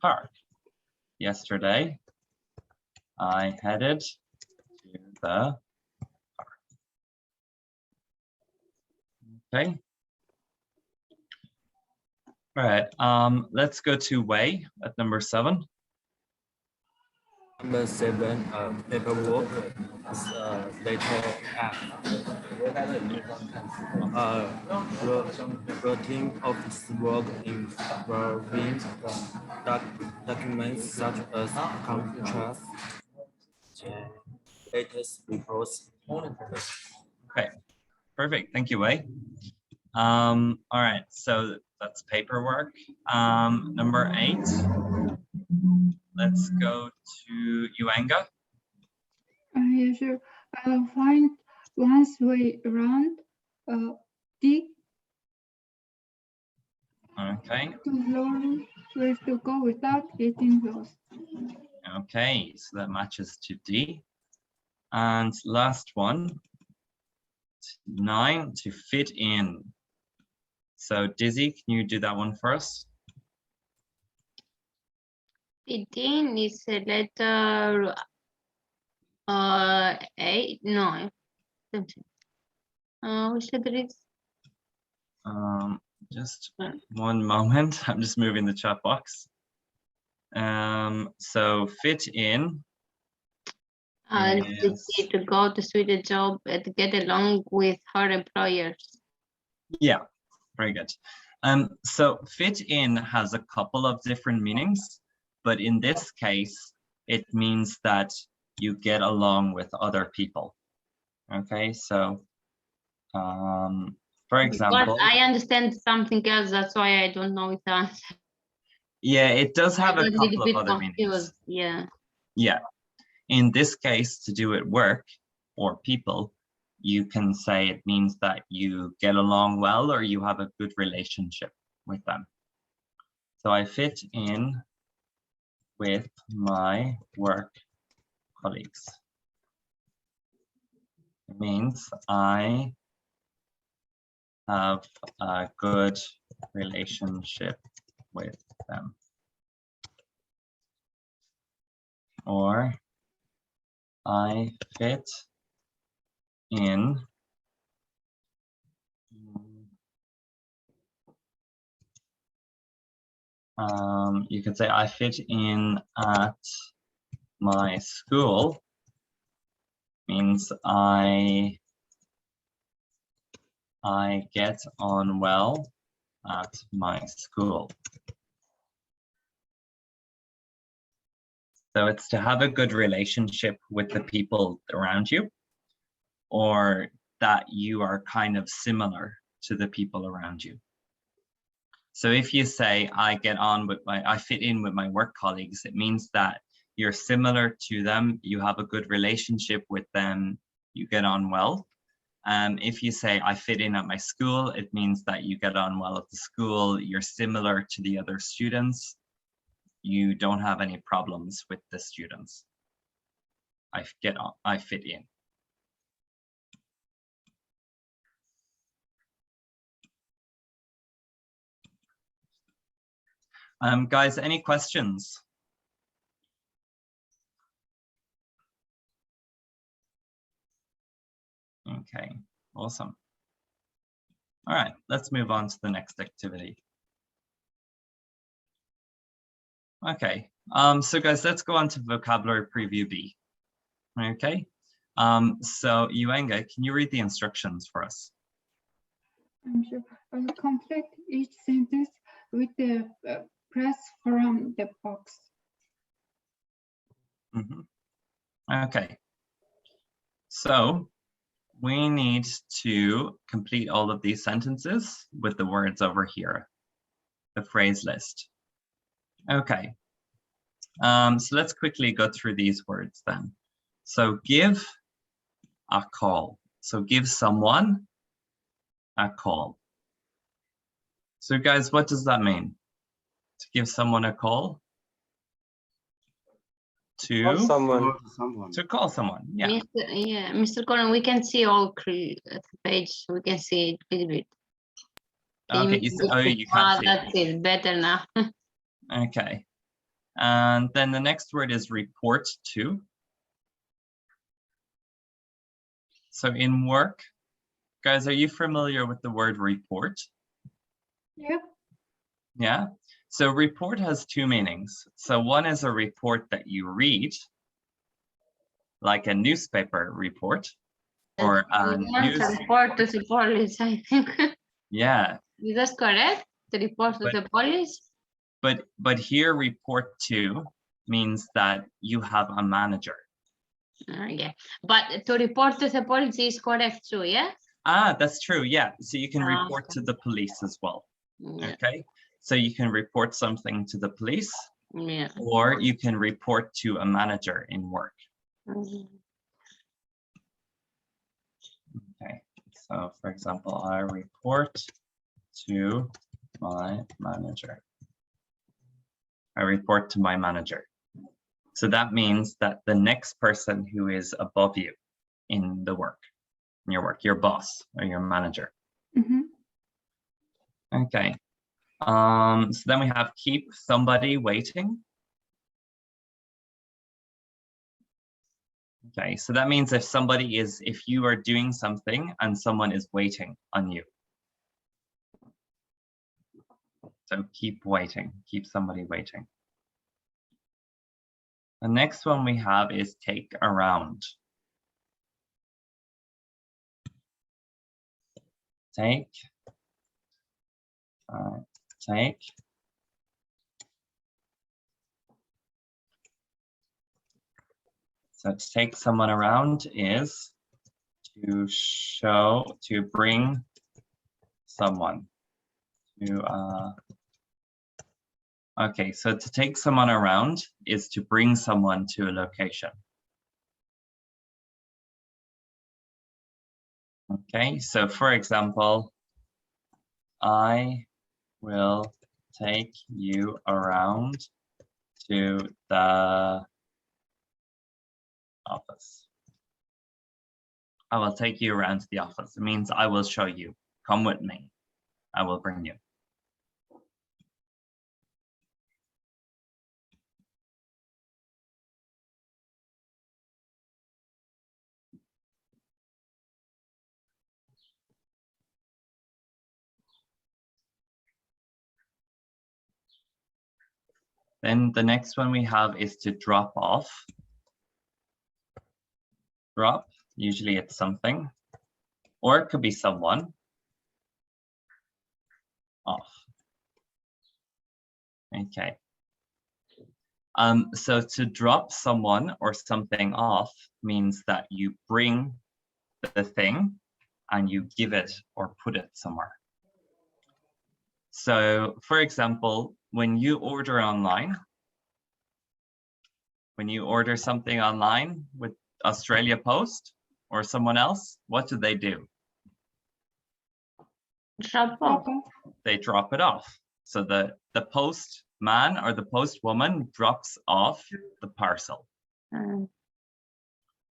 park. Yesterday I headed to the park. Okay. All right, let's go to Wei at number 7. Number 7, paperwork. Letter F. Routine office work involving documents such as contracts, latest reports. Okay, perfect. Thank you, Wei. All right, so that's paperwork. Number 8. Let's go to Yuanga. Yeah, sure. I'll find one's way around. Dig Okay, to learn where to go without getting lost. okay, so that matches to D. And last one, 9, to fit in. So Dizzy, can you do that one first? 15 is a letter 8. No. Which letter is? Just one moment. I'm just moving the chat box. So fit in. Yes. To go to suit a job and get along with her employers. Yeah, very good. So fit in has a couple of different meanings, but in this case, it means that you get along with other people. Okay, so for example, I understand something else, that's why I don't know the answer. Yeah, it does have a couple of other meanings. Yeah. Yeah. In this case, to do at work or people, you can say it means that you get along well or you have a good relationship with them. So I fit in with my work colleagues. It means I have a good relationship with them. Or I fit in you could say I fit in at my school means I get on well at my school. So it's to have a good relationship with the people around you, or that you are kind of similar to the people around you. So if you say I fit in with my work colleagues, it means that you're similar to them, you have a good relationship with them, you get on well. If you say I fit in at my school, it means that you get on well at the school, you're similar to the other students, you don't have any problems with the students. I fit in. Guys, any questions? Okay, awesome. All right, let's move on to the next activity. Okay, so guys, let's go on to vocabulary preview B. Okay, so Yuanga, can you read the instructions for us? I'm sure. I'll complete each sentence with the press from the box. Okay, so we need to complete all of these sentences with the words over here, the phrase list. Okay, so let's quickly go through these words then. So give a call. So give someone a call. So guys, what does that mean? To give someone a call? To Call someone. To call someone, yeah. Mr. Conan, we can see all the page. We can see it a little bit. Okay, you can't see that's it. Better now. Okay. And then the next word is report to. So in work, guys, are you familiar with the word report? Yep. Yeah. So report has two meanings. So one is a report that you read, like a newspaper report or a We want news. to report to the police, I think. Yeah, Is that correct? To report to But- the police? but here report to means that you have a manager. Yeah, but to report to the police is correct too, yeah? Ah, that's true. Yeah, so you can Ah, report to the police as well. Yeah, Okay, so you can report something to the police, yeah. or you can report to a manager in work. Mhm. Okay, so for example, I report to my manager. I report to my manager. So that means that the next person who is above you in the work, in your work, your boss or your manager. Mhm. Okay. So then we have keep somebody waiting. Okay, so that means if you are doing something and someone is waiting on you. So keep waiting, keep somebody waiting. The next one we have is take around. Take. Take. So to take someone around is to bring someone to, okay, so to take someone around is to bring someone to a location. Okay, so for example, I will take you around to the office. I will take you around to the office. It means I will show you. Come with me. I will bring you. Then the next one we have is to drop off. Drop, usually it's something, or it could be someone. Off. Okay. So to drop someone or something off means that you bring the thing and you give it or put it somewhere. So for example, when you order online, when you order something online with Australia Post or someone else, what do they do? Drop off. They drop it off. So the postman or the postwoman drops off the parcel. Mm.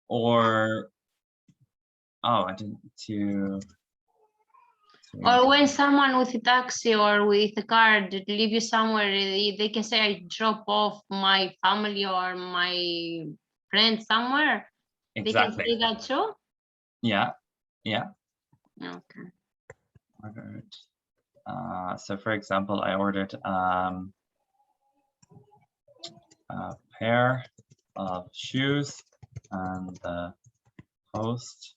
Or, oh, I didn't Or when someone with a taxi or with a car that leave you somewhere, they can say, I drop off my family or my friend somewhere. Exactly. They can say that too? Yeah, yeah. Okay. Ordered. So for example, I ordered a pair of shoes and the post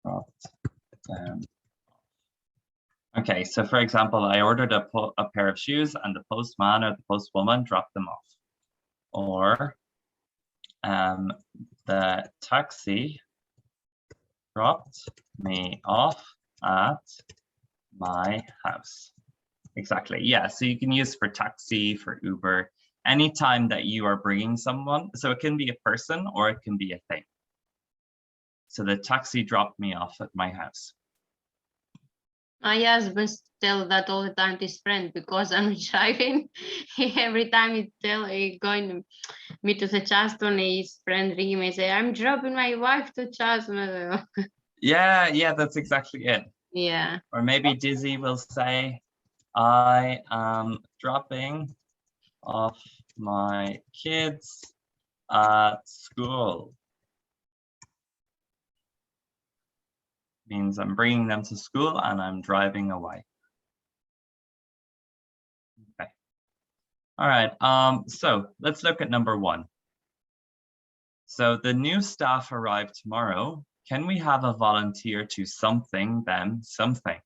dropped them. Okay, so for example, I ordered a pair of shoes and the postman or the postwoman dropped them off. Or the taxi dropped me off at my house. Exactly, yeah, so you can use for taxi, for Uber, anytime that you are bringing someone. So it can be a person or it can be a thing. So the taxi dropped me off at my house. My husband tell that all the time to his friend because I'm driving. Every time he going to me to the Charleston, his friend ring him and say, I'm dropping my wife to Charleston. Yeah, that's exactly it. Yeah. Or maybe Dizzy will say, I am dropping off my kids at school. Means I'm bringing them to school and I'm driving away. Okay. All right, so let's look at number 1. So the new staff arrive tomorrow. Can we have a volunteer to something them something?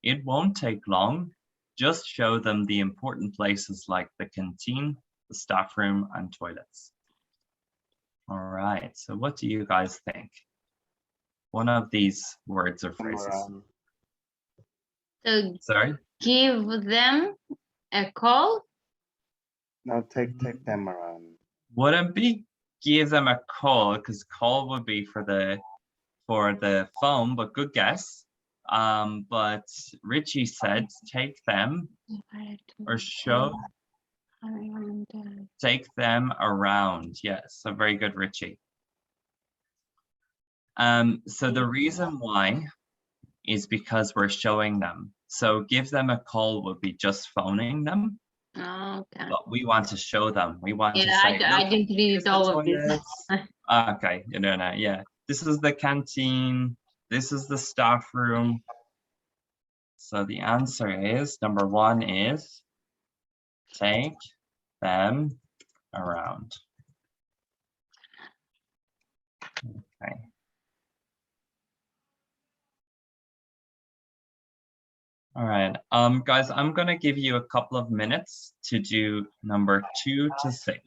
It won't take long. Just show them the important places like the canteen, the staff room, and toilets. All right, so what do you guys think? One of these words or phrases. So Sorry? give them a call. No, take them around. Wouldn't be give them a call, because call would be for the phone, but good guess. But Richie said take them or show, take them around. Yes, so very good, Richie. So the reason why is because we're showing them. So give them a call would be just phoning them. Okay. But we want to show them. We want to Yeah, say, I didn't read here's it the all of this. toilets. Okay, you know that, yeah. This is the canteen. This is the staff room. So the answer is, number 1 is take them around. Okay. All right, guys, I'm gonna give you a couple of minutes to do number 2 to 6.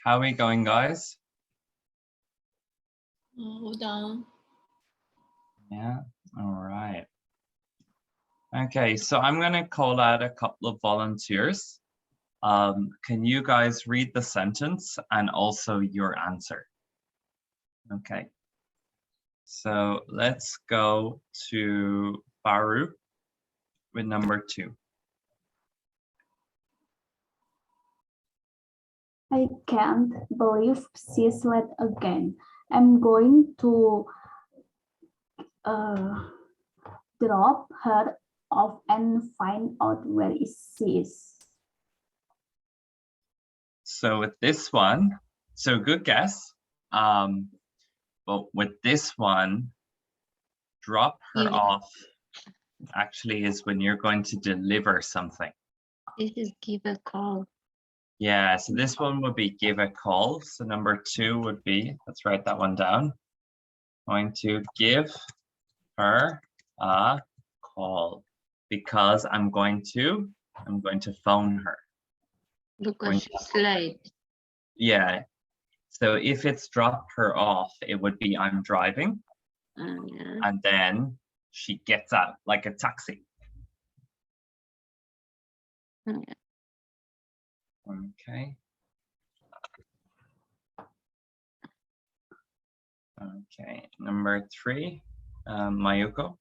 How are we going, guys? Hold on. Yeah, all right. Okay, so I'm going to call out a couple of volunteers. Can you guys read the sentence and also your answer? Okay. So let's go to Baru with number 2. I can't believe she's late again. I'm going to drop her off and find out where she is. So with this one, so good guess. But with this one, drop her Yeah. off actually is when you're going to deliver something. This is give a call. Yeah, so this one would be give a call. So number 2 would be, let's write that one down. Going to give her a call because I'm going to phone her. Because she's late. Yeah. So if it's drop her off, it would be I'm driving. Yeah. And then she gets out like a taxi. Yeah. Okay. Okay, number 3, Mayuko.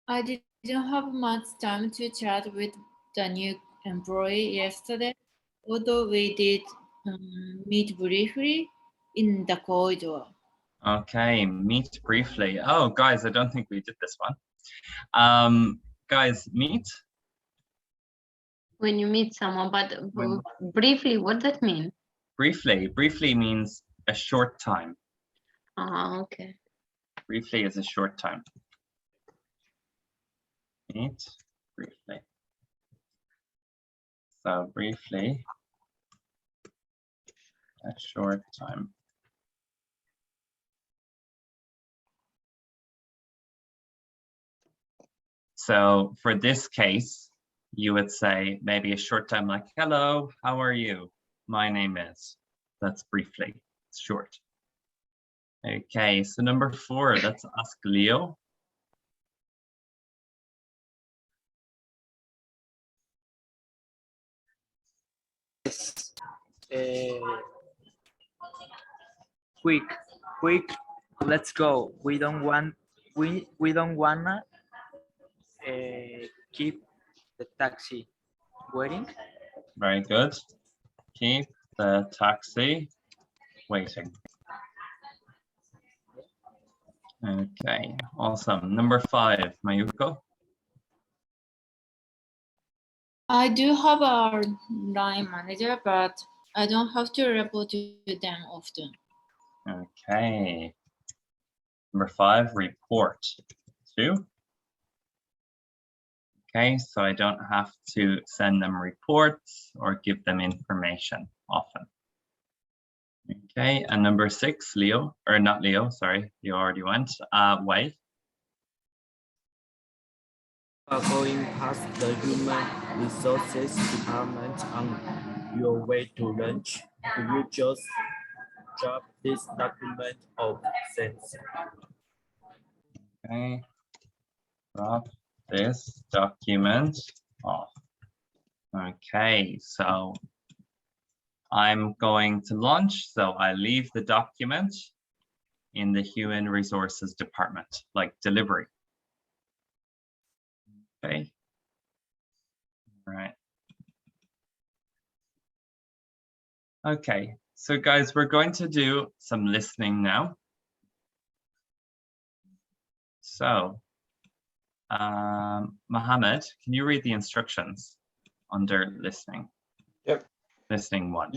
I didn't have much time to chat with the new employee yesterday, although we did meet briefly in the corridor. Okay, meet briefly. Oh, guys, I don't think we did this one. Guys, meet. When you meet someone, but When- briefly, what does that mean? Briefly means a short time. Okay. Briefly is a short time. Meet briefly. So briefly, a short time. So for this case, you would say maybe a short time like, hello, how are you? My name is. That's briefly, it's short. Okay, so number 4, let's ask Leo. Quick, let's go. We don't wanna keep the taxi waiting. Very good. Keep the taxi waiting. Okay, awesome. Number 5, Mayuko. I do have a line manager, but I don't have to report to them often. Okay. Number 5, report to. Okay, so I don't have to send them reports or give them information often. Okay, and number 6, Leo, or not Leo, sorry, you already went. Wei. Going past the human resources department on your way to lunch, could you just drop this document off? Thanks. Okay, drop this document off. Okay, so I'm going to lunch, so I leave the document in the human resources department, like delivery. Okay. All right. Okay, so guys, we're going to do some listening now. So, Mohammed, can you read the instructions under listening? Yep. Listening 1.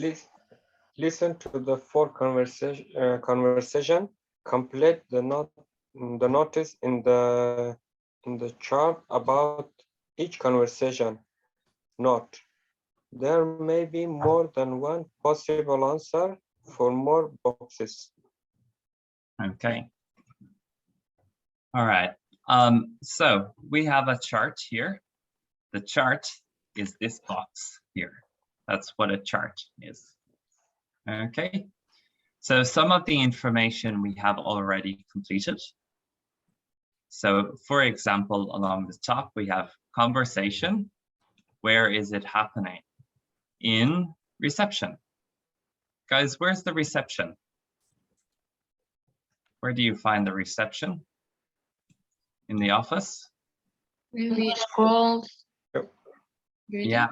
Listen to the 4 conversation complete the notice in the chart about each conversation. Note: there may be more than one possible answer for more boxes. Okay. All right. So we have a chart here. The chart is this box here. That's what a chart is. Okay. So some of the information we have already completed. So for example, along the top, we have conversation. Where is it happening? In reception. Guys, where's the reception? Where do you find the reception? In the office? In the schools. Yeah.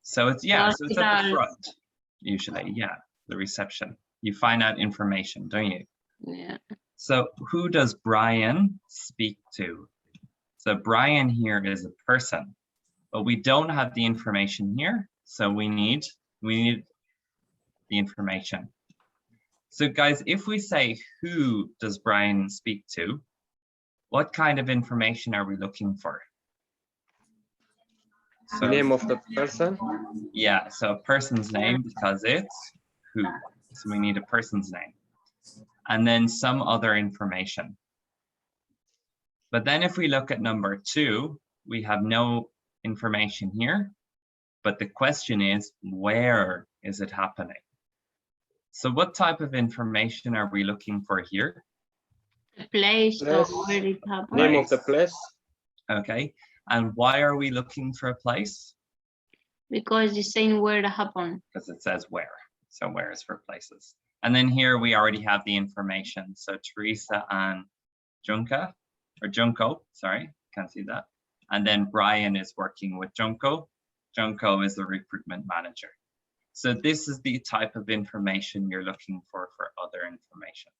So it's, yeah, so it's at the Hospitals. front, usually, yeah, the reception. You find out information, don't you? Yeah. So who does Brian speak to? So Brian here is a person, but we don't have the information here. So we need the information. So guys, if we say, who does Brian speak to? What kind of information are we looking for? So, Name of the person? yeah, so a person's name, because it's who. So we need a person's name. And then some other information. But then if we look at number 2, we have no information here. But the question is, where is it happening? So what type of information are we looking for here? The place or Place. where it happened. Name of the place? Okay. And why are we looking for a place? Because it's saying where it happened. Because it says where. So where is for places. And then here we already have the information. So Teresa and Junko, sorry, can't see that. And then Brian is working with Junko. Junko is the recruitment manager. So this is the type of information you're looking for other information.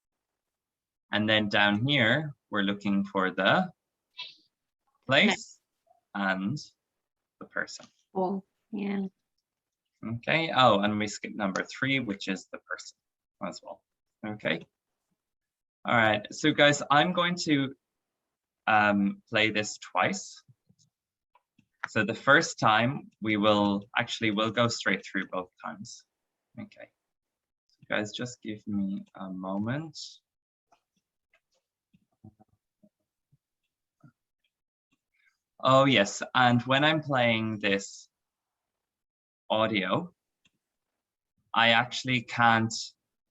And then down here, we're looking for the place and the person. Oh, yeah. Okay, oh, and we skip number 3, which is the person as well. Okay. All right, so guys, I'm going to play this twice. So the first time we'll go straight through both times. Okay. So guys, just give me a moment. Oh yes, and when I'm playing this audio, I actually can't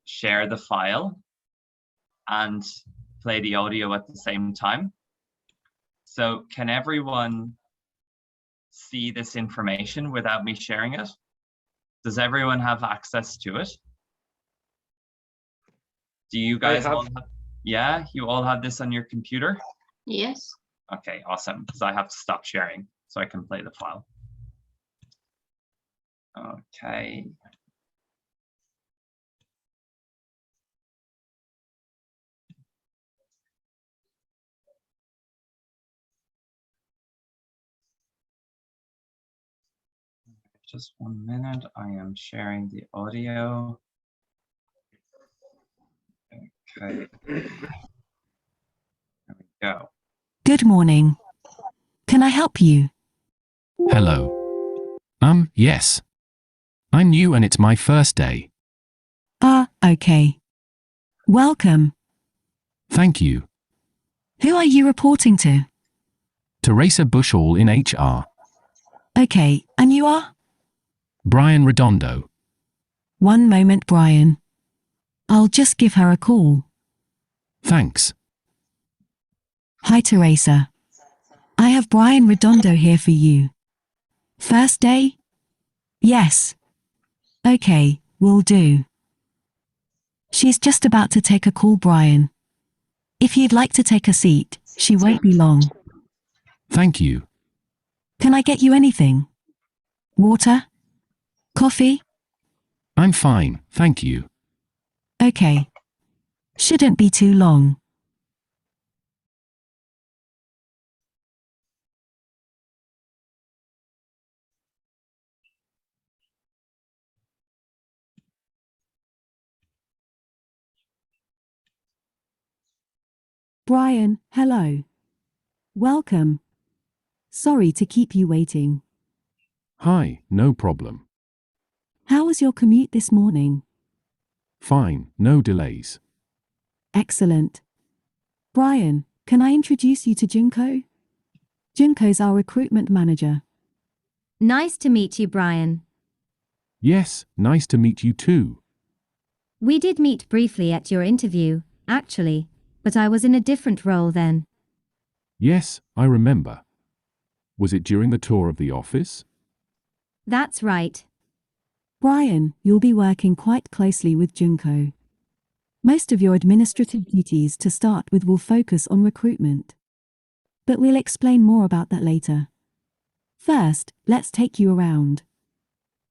share the file and play the audio at the same time. So can everyone see this information without me sharing it? Does everyone have access to it? Do you guys all have, yeah, you all have this on your computer? Yes. Okay, awesome, because I have to stop sharing so I can play the file. Okay. Just 1 minute, I am sharing the audio. Okay. There we go. Good morning. Can I help you? Hello. Yes. I'm new and it's my first day. Okay. Welcome. Thank you. Who are you reporting to? Teresa Bushall in HR. Okay, and you are? Brian Redondo. 1 moment, Brian. I'll just give her a call. Thanks. Hi, Teresa. I have Brian Redondo here for you. First day? Yes. Okay, will do. She's just about to take a call, Brian. If you'd like to take a seat, she won't be long. Thank you. Can I get you anything? Water? Coffee? I'm fine, thank you. Okay. Shouldn't be too long. Brian, hello. Welcome. Sorry to keep you waiting. Hi, no problem. How was your commute this morning? Fine, no delays. Excellent. Brian, can I introduce you to Junko? Junko's our recruitment manager. Nice to meet you, Brian. Yes, nice to meet you too. We did meet briefly at your interview, actually, but I was in a different role then. Yes, I remember. Was it during the tour of the office? That's right. Brian, you'll be working quite closely with Junko. Most of your administrative duties to start with will focus on recruitment. But we'll explain more about that later. First, let's take you around.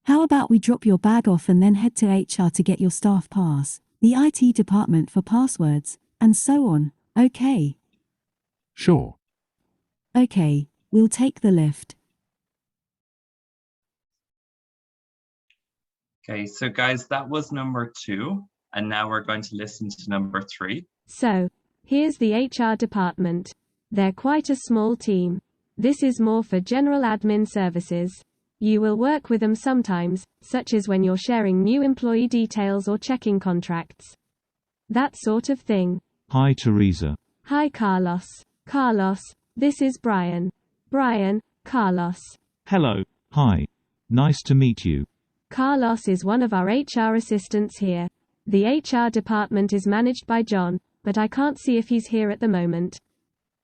How about we drop your bag off and then head to HR to get your staff pass, the IT department for passwords, and so on, okay? Sure. Okay, we'll take the lift. Okay, so guys, that was number 2. And now we're going to listen to number 3. So, here's the HR department. They're quite a small team. This is more for general admin services. You will work with them sometimes, such as when you're sharing new employee details or checking contracts. That sort of thing. Hi, Teresa. Hi, Carlos. Carlos, this is Brian. Brian, Carlos. Hello. Hi. Nice to meet you. Carlos is one of our HR assistants here. The HR department is managed by John, but I can't see if he's here at the moment.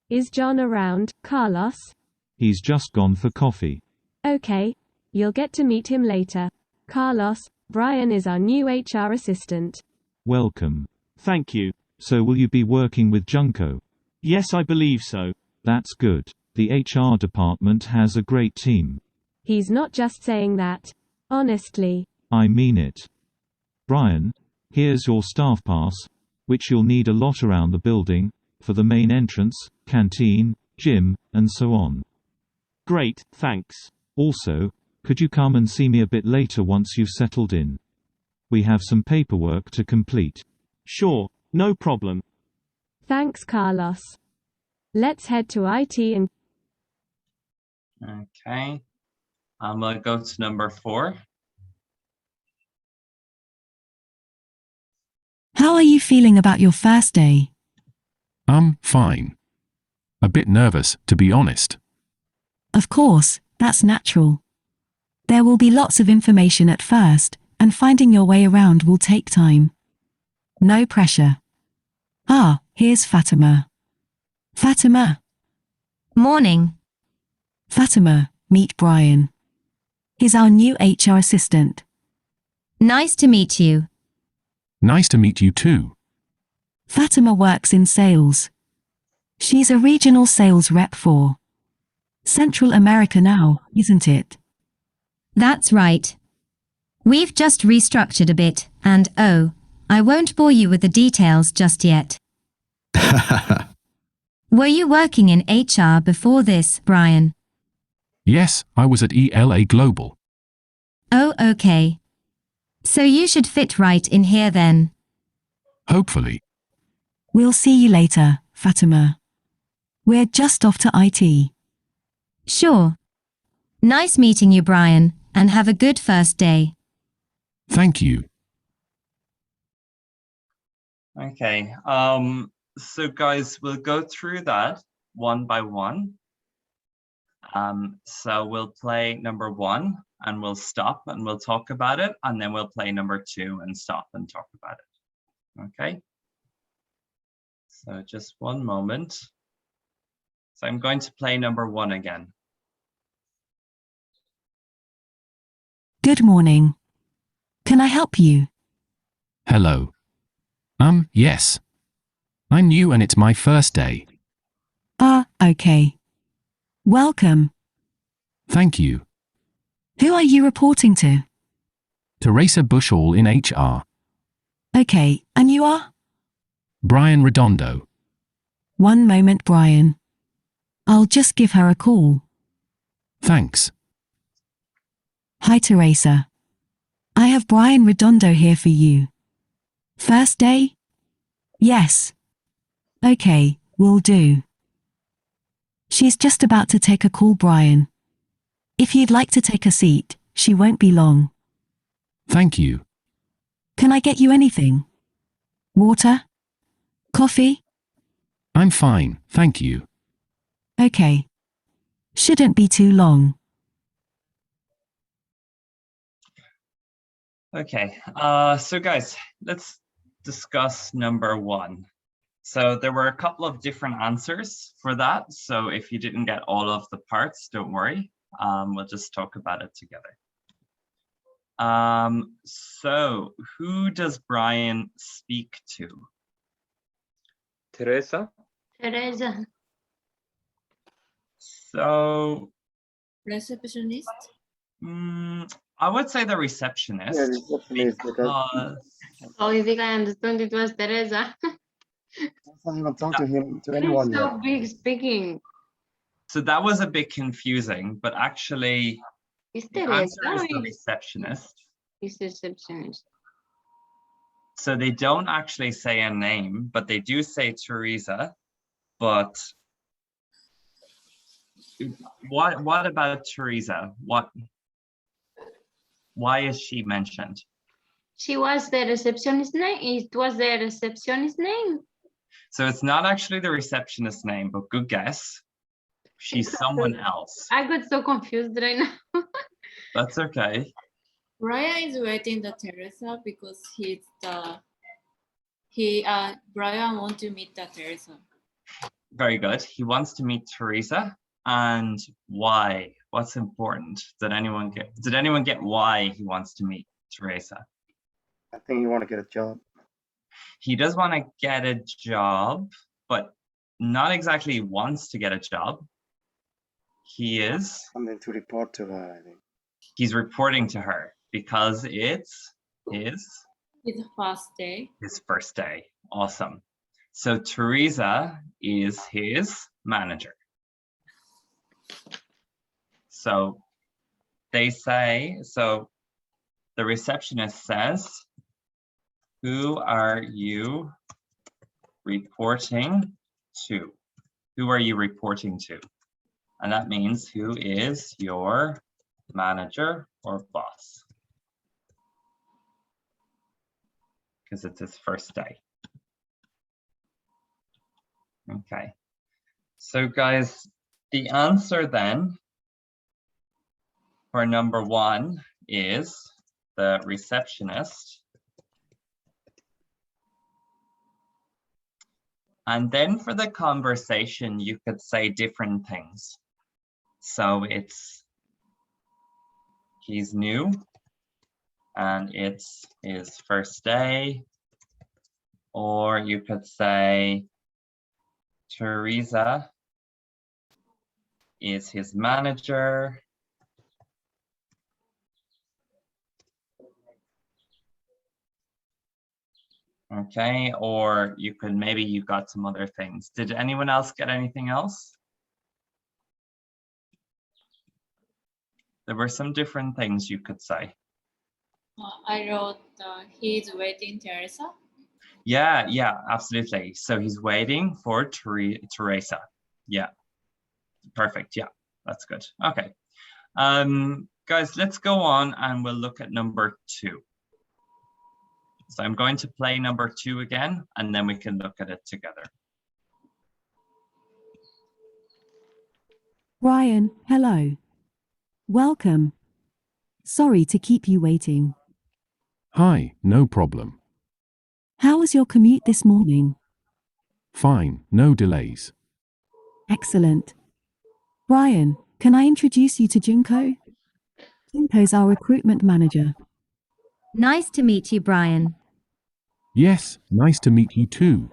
Is John around, Carlos? He's just gone for coffee. Okay. You'll get to meet him later. Carlos, Brian is our new HR assistant. Welcome. Thank you. So will you be working with Junko? Yes, I believe so. That's good. The HR department has a great team. He's not just saying that. Honestly. I mean it. Brian, here's your staff pass, which you'll need a lot around the building, for the main entrance, canteen, gym, and so on. Great, thanks. Also, could you come and see me a bit later once you've settled in? We have some paperwork to complete. Sure, no problem. Thanks, Carlos. Let's head to IT and... Okay. We'll go to number 4. How are you feeling about your first day? Fine. A bit nervous, to be honest. Of course, that's natural. There will be lots of information at first, and finding your way around will take time. No pressure. Ah, here's Fatima. Fatima. Morning. Fatima, meet Brian. He's our new HR assistant. Nice to meet you. Nice to meet you too. Fatima works in sales. She's a regional sales rep for Central America now, isn't it? That's right. We've just restructured a bit, and oh, I won't bore you with the details just yet. Were you working in HR before this, Brian? Yes, I was at ELA Global. Oh, okay. So you should fit right in here then. Hopefully. We'll see you later, Fatima. We're just off to IT. Sure. Nice meeting you, Brian, and have a good first day. Thank you. Okay. So guys, we'll go through that one by one. So we'll play number 1 and we'll stop and we'll talk about it, and then we'll play number 2 and stop and talk about it. Okay. So just one moment. So I'm going to play number 1 again. Good morning. Can I help you? Hello. Yes. I'm new and it's my first day. Okay. Welcome. Thank you. Who are you reporting to? Teresa Bushall in HR. Okay, and you are? Brian Redondo. One moment, Brian. I'll just give her a call. Thanks. Hi, Teresa. I have Brian Redondo here for you. First day? Yes. Okay, will do. She's just about to take a call, Brian. If you'd like to take a seat, she won't be long. Thank you. Can I get you anything? Water? Coffee? I'm fine, thank you. Okay. Shouldn't be too long. Okay, so guys, let's discuss number 1. So there were a couple of different answers for that. So if you didn't get all of the parts, don't worry. We'll just talk about it together. So who does Brian speak to? Teresa? Teresa. So Receptionist. I would say the receptionist. Yeah, receptionist, because Oh, you think I understood it was Teresa? I haven't talked to him, to He's anyone so yet. big speaking. So that was a bit confusing, but actually It's the Teresa. answer is the receptionist. He's receptionist. So they don't actually say a name, but they do say Teresa. But what about Teresa? Why is she mentioned? She was the receptionist name. It was the receptionist name. So it's not actually the receptionist name, but good guess. She's someone else. I got so confused right now. That's okay. Brian is waiting the Teresa because Brian want to meet the Teresa. Very good. He wants to meet Teresa. And why? What's important? Did anyone get why he wants to meet Teresa? I think you want to get a job. He does want to get a job, but not exactly wants to get a job. He is. Something to report to her, I think. He's reporting to her because it's His first day. his first day. Awesome. So Teresa is his manager. So they say, so the receptionist says, who are you reporting to? Who are you reporting to? And that means who is your manager or boss? Because it's his first day. Okay. So guys, the answer then for number 1 is the receptionist. And then for the conversation, you could say different things. So it's, he's new and it's his first day. Or you could say, Teresa is his manager. Okay, or you could, maybe you got some other things. Did anyone else get anything else? There were some different things you could say. I wrote he's waiting Teresa. Yeah, absolutely. So he's waiting for Teresa. Yeah, perfect. Yeah, that's good. Okay. Guys, let's go on and we'll look at number 2. So I'm going to play number 2 again, and then we can look at it together. Brian, hello. Welcome. Sorry to keep you waiting. Hi, no problem. How was your commute this morning? Fine, no delays. Excellent. Brian, can I introduce you to Junko? Junko's our recruitment manager. Nice to meet you, Brian. Yes, nice to meet you too.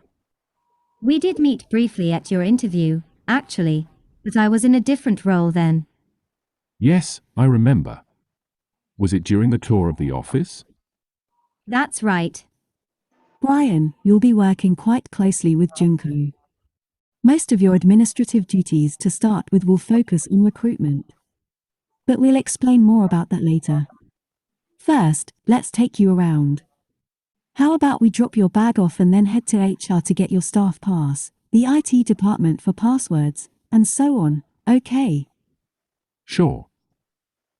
We did meet briefly at your interview, actually, but I was in a different role then. Yes, I remember. Was it during the tour of the office? That's right. Brian, you'll be working quite closely with Junko. Most of your administrative duties to start with will focus on recruitment. But we'll explain more about that later. First, let's take you around. How about we drop your bag off and then head to HR to get your staff pass? the IT department for passwords, and so on. Okay. Sure.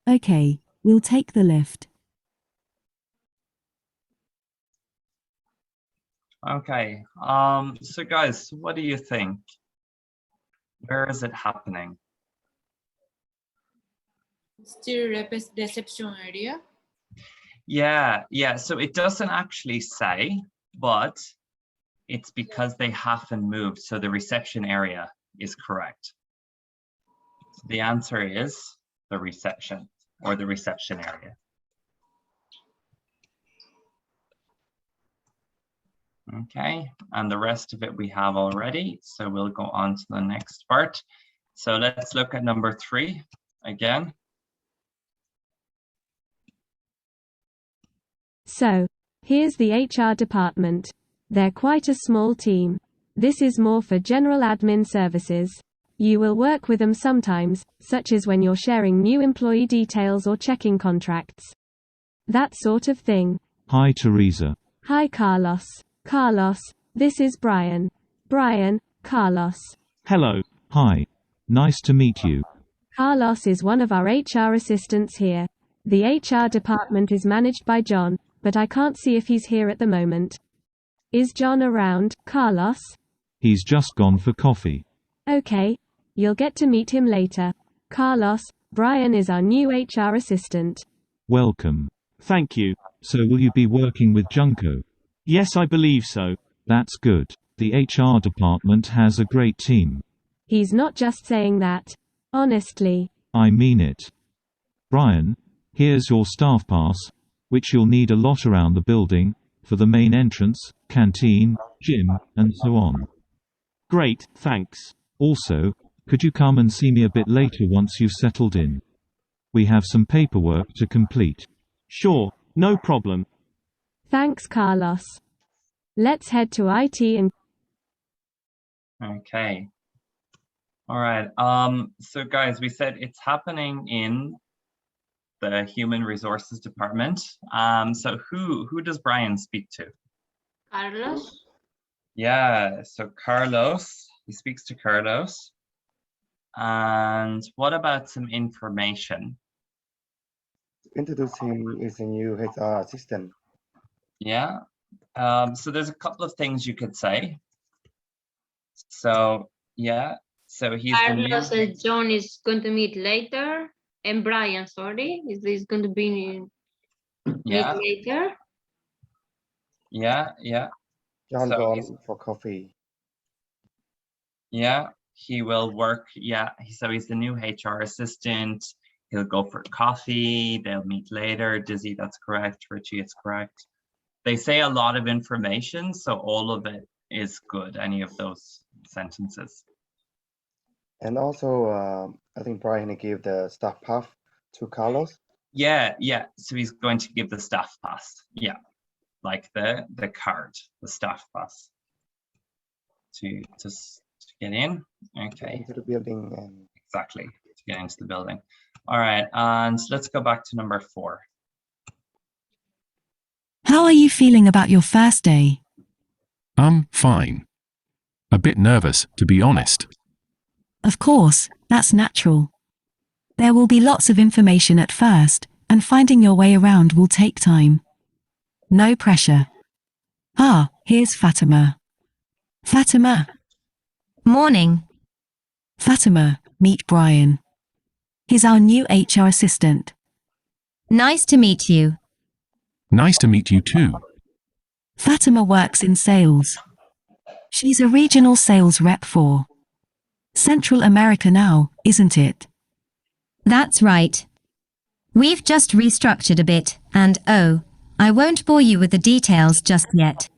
Okay, we'll take the lift. Okay. So guys, what do you think? Where is it happening? Still reception area. Yeah. So it doesn't actually say, but it's because they haven't moved. So the reception area is correct. So the answer is the reception or the reception area. Okay, and the rest of it we have already. So we'll go on to the next part. So let's look at number 3 again. So, here's the HR department. They're quite a small team. This is more for general admin services. You will work with them sometimes, such as when you're sharing new employee details or checking contracts. That sort of thing. Hi, Teresa. Hi, Carlos. Carlos, this is Brian. Brian, Carlos. Hello. Hi. Nice to meet you. Carlos is one of our HR assistants here. The HR department is managed by John, but I can't see if he's here at the moment. Is John around, Carlos? He's just gone for coffee. Okay. You'll get to meet him later. Carlos, Brian is our new HR assistant. Welcome. Thank you. So will you be working with Junko? Yes, I believe so. That's good. The HR department has a great team. He's not just saying that. Honestly. I mean it. Brian, here's your staff pass, which you'll need a lot around the building, for the main entrance, canteen, gym, and so on. Great, thanks. Also, could you come and see me a bit later once you've settled in? We have some paperwork to complete. Sure, no problem. Thanks, Carlos. Let's head to IT and... Okay. All right. So guys, we said it's happening in the Human Resources Department. So who does Brian speak to? Carlos? Yeah, so Carlos, he speaks to Carlos. And what about some information? Introduce him as a new HR assistant. Yeah. So there's a couple of things you could say. So yeah, so he's the new... Carlos and John is going to meet later, and Brian, sorry, is going to be meet later. Yeah. John So gone for coffee. Yeah, he will work. Yeah, so he's the new HR assistant. He'll go for coffee. They'll meet later. Dizzy, that's correct. Richie, it's correct. They say a lot of information, so all of it is good, any of those sentences. And also, I think Brian gave the staff pass to Carlos. Yeah. So he's going to give the staff pass. Yeah, like the card, the staff pass to get in. Okay. Into the building. And... Exactly, to get into the building. All right, and let's go back to number 4. How are you feeling about your first day? Fine. A bit nervous, to be honest. Of course, that's natural. There will be lots of information at first, and finding your way around will take time. No pressure. Ah, here's Fatima. Fatima. Morning. Fatima, meet Brian. He's our new HR assistant. Nice to meet you. Nice to meet you too. Fatima works in sales. She's a regional sales rep for Central America now, isn't it? That's right. We've just restructured a bit, and oh, I won't bore you with the details just yet.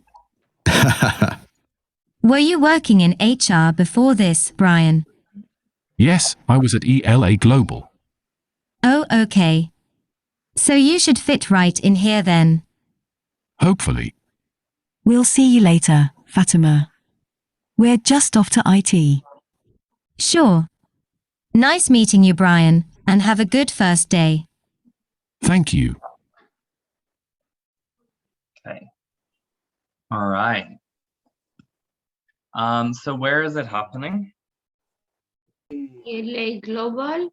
Were you working in HR before this, Brian? Yes, I was at ELA Global. Oh, okay. So you should fit right in here then. Hopefully. We'll see you later, Fatima. We're just off to IT. Sure. Nice meeting you, Brian, and have a good first day. Thank you. Okay. All right. So where is it happening? LA Global.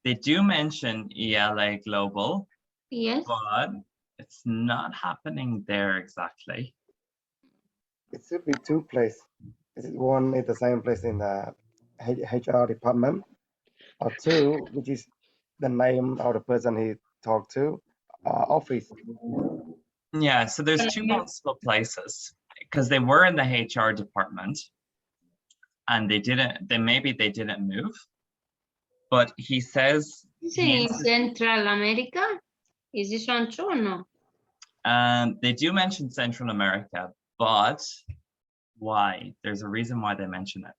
They do mention ELA Global, Yes. but it's not happening there exactly. It should be two places. Is it one in the same place in the HR department, or two, which is the name of the person he talked to, office? Yeah, so there's two possible places because they were in the HR department and maybe they didn't move, but he says Is it in Central America? Is this one true or no? they do mention Central America, but why? There's a reason why they mention it.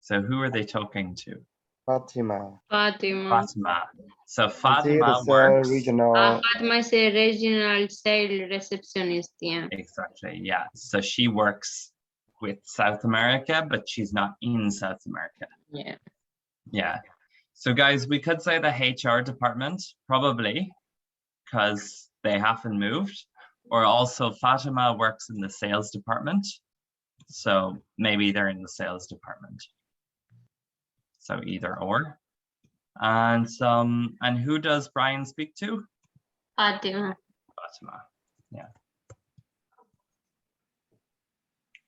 So who are they talking to? Fatima. Fatima. So Fatima works. Regional. Fatima is a regional sales receptionist. Yeah. Exactly. Yeah. So she works with South America, but she's not in South America. Yeah. Yeah. So guys, we could say the HR department, probably, because they haven't moved. Or also Fatima works in the sales department. So maybe they're in the sales department. So either or. And who does Brian speak to? Fatima. Fatima. Yeah.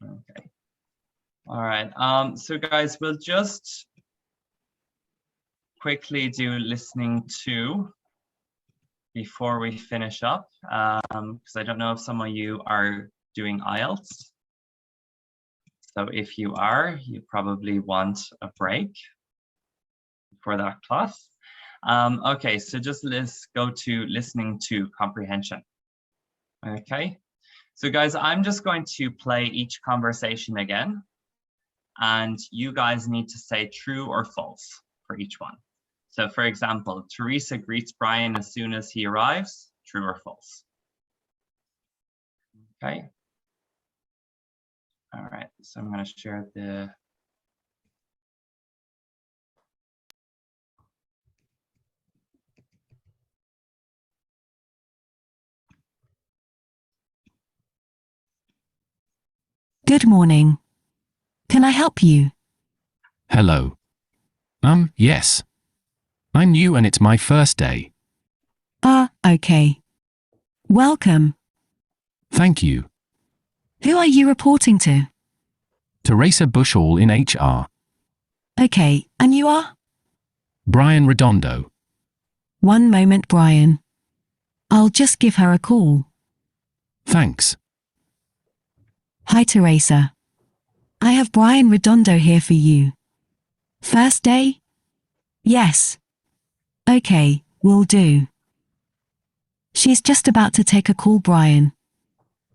Okay. All right. So guys, we'll just quickly do listening to before we finish up, because I don't know if some of you are doing IELTS. So if you are, you probably want a break for that class. Okay, so just let's go to listening to comprehension. Okay, so guys, I'm just going to play each conversation again, and you guys need to say true or false for each one. So for example, Teresa greets Brian as soon as he arrives, true or false? Okay. All right, so I'm going to share the Good morning. Can I help you? Hello. Yes. I'm new and it's my first day. Okay. Welcome. Thank you. Who are you reporting to? Teresa Bushall in HR. Okay, and you are? Brian Redondo. One moment, Brian. I'll just give her a call. Thanks. Hi, Teresa. I have Brian Redondo here for you. First day? Yes. Okay, will do. She's just about to take a call, Brian.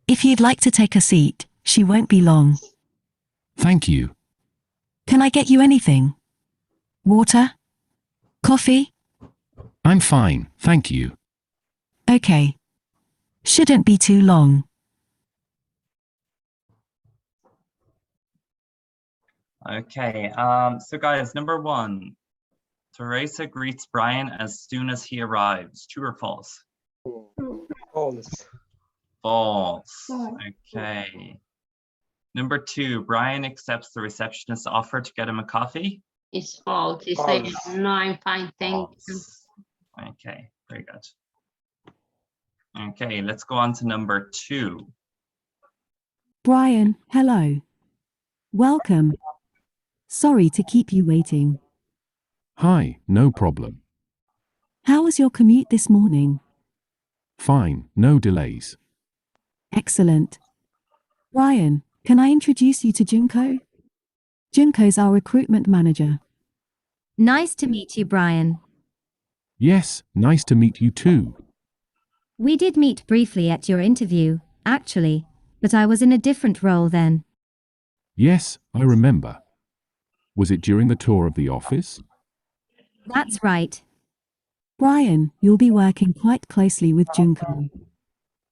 If you'd like to take a seat, she won't be long. Thank you. Can I get you anything? Water? Coffee? I'm fine, thank you. Okay. Shouldn't be too long. Okay, so guys, number one, Teresa greets Brian as soon as he arrives. True or false? False. False. Okay. Number two, Brian accepts the receptionist's offer to get him a coffee. It's false. He said, no, I'm fine, thank you. Okay, very good. Okay, let's go on to number two. Brian, hello. Welcome. Sorry to keep you waiting. Hi, no problem. How was your commute this morning? Fine, no delays. Excellent. Brian, can I introduce you to Junko? Junko's our recruitment manager. Nice to meet you, Brian. Yes, nice to meet you too. We did meet briefly at your interview, actually, but I was in a different role then. Yes, I remember. Was it during the tour of the office? That's right. Brian, you'll be working quite closely with Junko.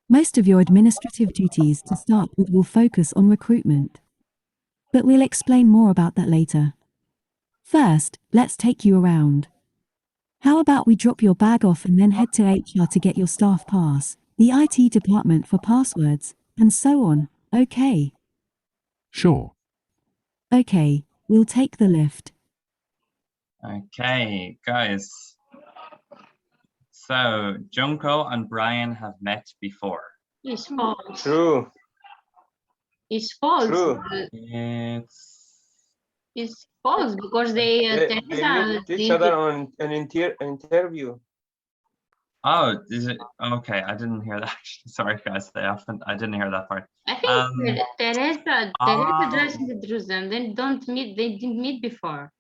Most of your administrative duties to start with will focus on recruitment. But we'll explain more about that later. First, let's take you around. How about we drop your bag off and then head to HR to get your staff pass, the IT department for passwords, and so on. Okay. Sure. Okay, we'll take the lift. Okay, guys. So Junko and Brian have met before. It's false. True. It's false. True. It's false because They Teresa meet each did other on an interview. Oh, is it okay? I didn't hear that. Sorry, guys. I didn't hear that part. I think Teresa oh. just introduced them. They didn't meet before.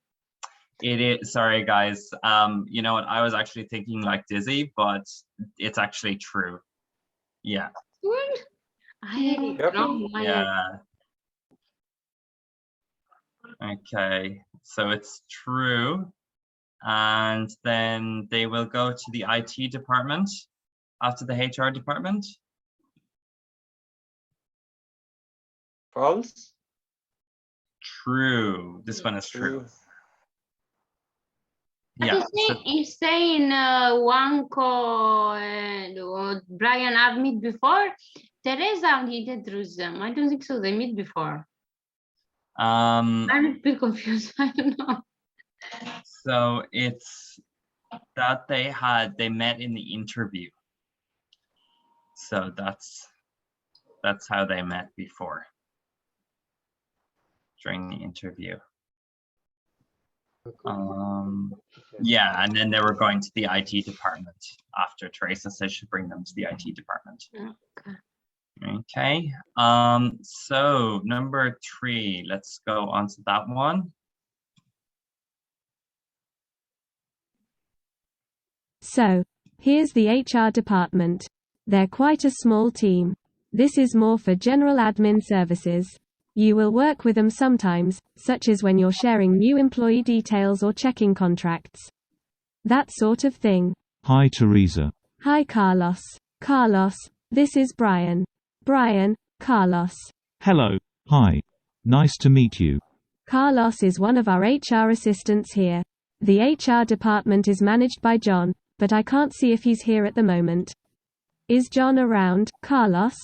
It is, sorry guys. You know what? I was actually thinking like Dizzy, but it's actually true. Yeah. Yeah. Okay, so it's true. And then they will go to the IT department after the HR department. False. True. This one is true. But Yeah. he's saying Wanko and Brian have met before. Teresa introduced them. I don't think so. They met before. I'm a bit confused. I don't know. So it's that they met in the interview. So that's how they met before, during the interview. Yeah, and then they were going to the IT department after Teresa said she'd bring them to the IT department. Okay. So number 3, let's go on to that one. So, here's the HR department. They're quite a small team. This is more for general admin services. You will work with them sometimes, such as when you're sharing new employee details or checking contracts. That sort of thing. Hi, Teresa. Hi, Carlos. Carlos, this is Brian. Brian, Carlos. Hello. Hi. Nice to meet you. Carlos is one of our HR assistants here. The HR department is managed by John, but I can't see if he's here at the moment. Is John around, Carlos?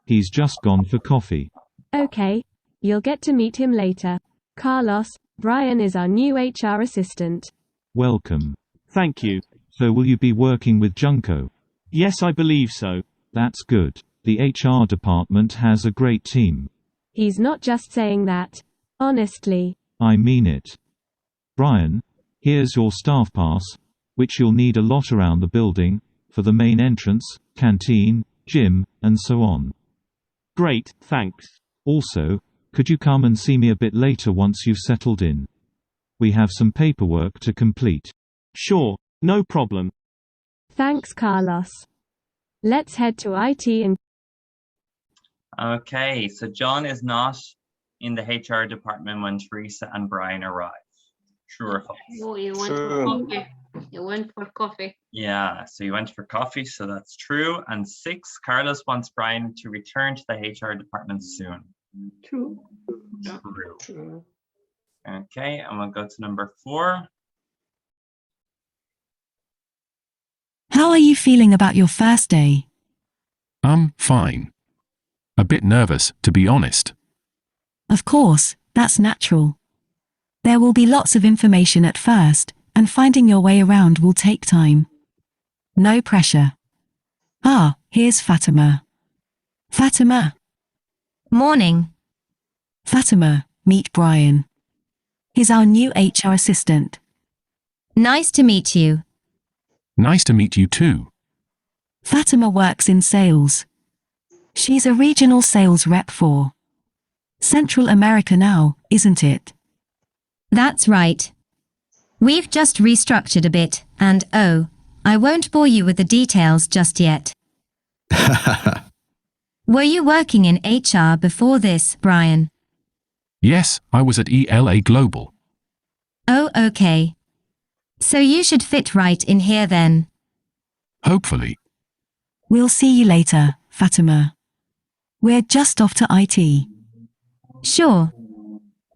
He's just gone for coffee. Okay. You'll get to meet him later. Carlos, Brian is our new HR assistant. Welcome. Thank you. So will you be working with Junko? Yes, I believe so. That's good. The HR department has a great team. He's not just saying that. Honestly. I mean it. Brian, here's your staff pass, which you'll need a lot around the building, for the main entrance, canteen, gym, and so on. Great, thanks. Also, could you come and see me a bit later once you've settled in? We have some paperwork to complete. Sure, no problem. Thanks, Carlos. Let's head to IT and... Okay, so John is not in the HR department when Teresa and Brian arrive. True or false? Oh, you went for coffee. You went for coffee. Yeah, so you went for coffee, so that's true. And 6, Carlos wants Brian to return to the HR department soon. True. True. Okay, and we'll go to number 4. How are you feeling about your first day? I'm fine. A bit nervous, to be honest. Of course, that's natural. There will be lots of information at first, and finding your way around will take time. No pressure. Ah, here's Fatima. Fatima. Morning. Fatima, meet Brian. He's our new HR assistant. Nice to meet you. Nice to meet you too. Fatima works in sales. She's a regional sales rep for Central America now, isn't it? That's right. We've just restructured a bit, and oh, I won't bore you with the details just yet. Were you working in HR before this, Brian? Yes, I was at ELA Global. Oh, okay. So you should fit right in here then. Hopefully. We'll see you later, Fatima. We're just off to IT. Sure.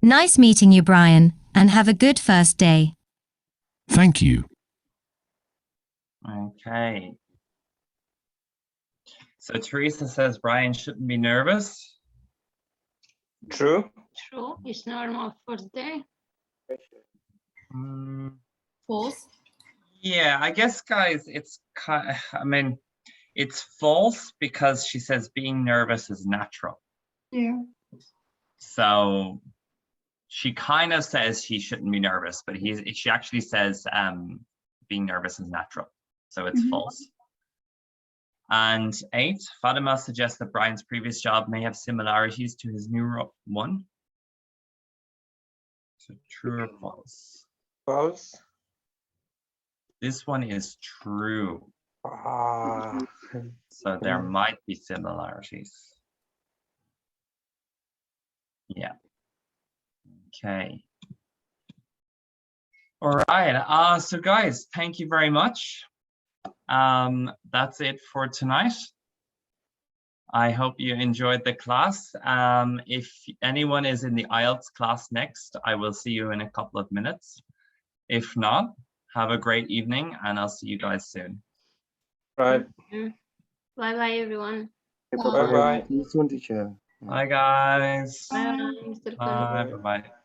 Nice meeting you, Brian, and have a good first day. Thank you. Okay. So Teresa says Brian shouldn't be nervous. True. True. It's normal first day. False. Yeah, I guess, guys, it's I mean, it's false because she says being nervous is natural. Yeah. So she kind of says he shouldn't be nervous, but she actually says being nervous is natural. So it's false. And 8, Fatima suggests that Brian's previous job may have similarities to his new one. So true or false? False. This one is true. Ah. So there might be similarities. Yeah. Okay. All right. So guys, thank you very much. That's it for tonight. I hope you enjoyed the class. If anyone is in the IELTS class next, I will see you in a couple of minutes. If not, have a great evening and I'll see you guys soon. Right. Bye-bye, everyone. Bye-bye. See you soon, teacher. Bye, guys. Bye, Mr. Khan. Bye. Bye-bye.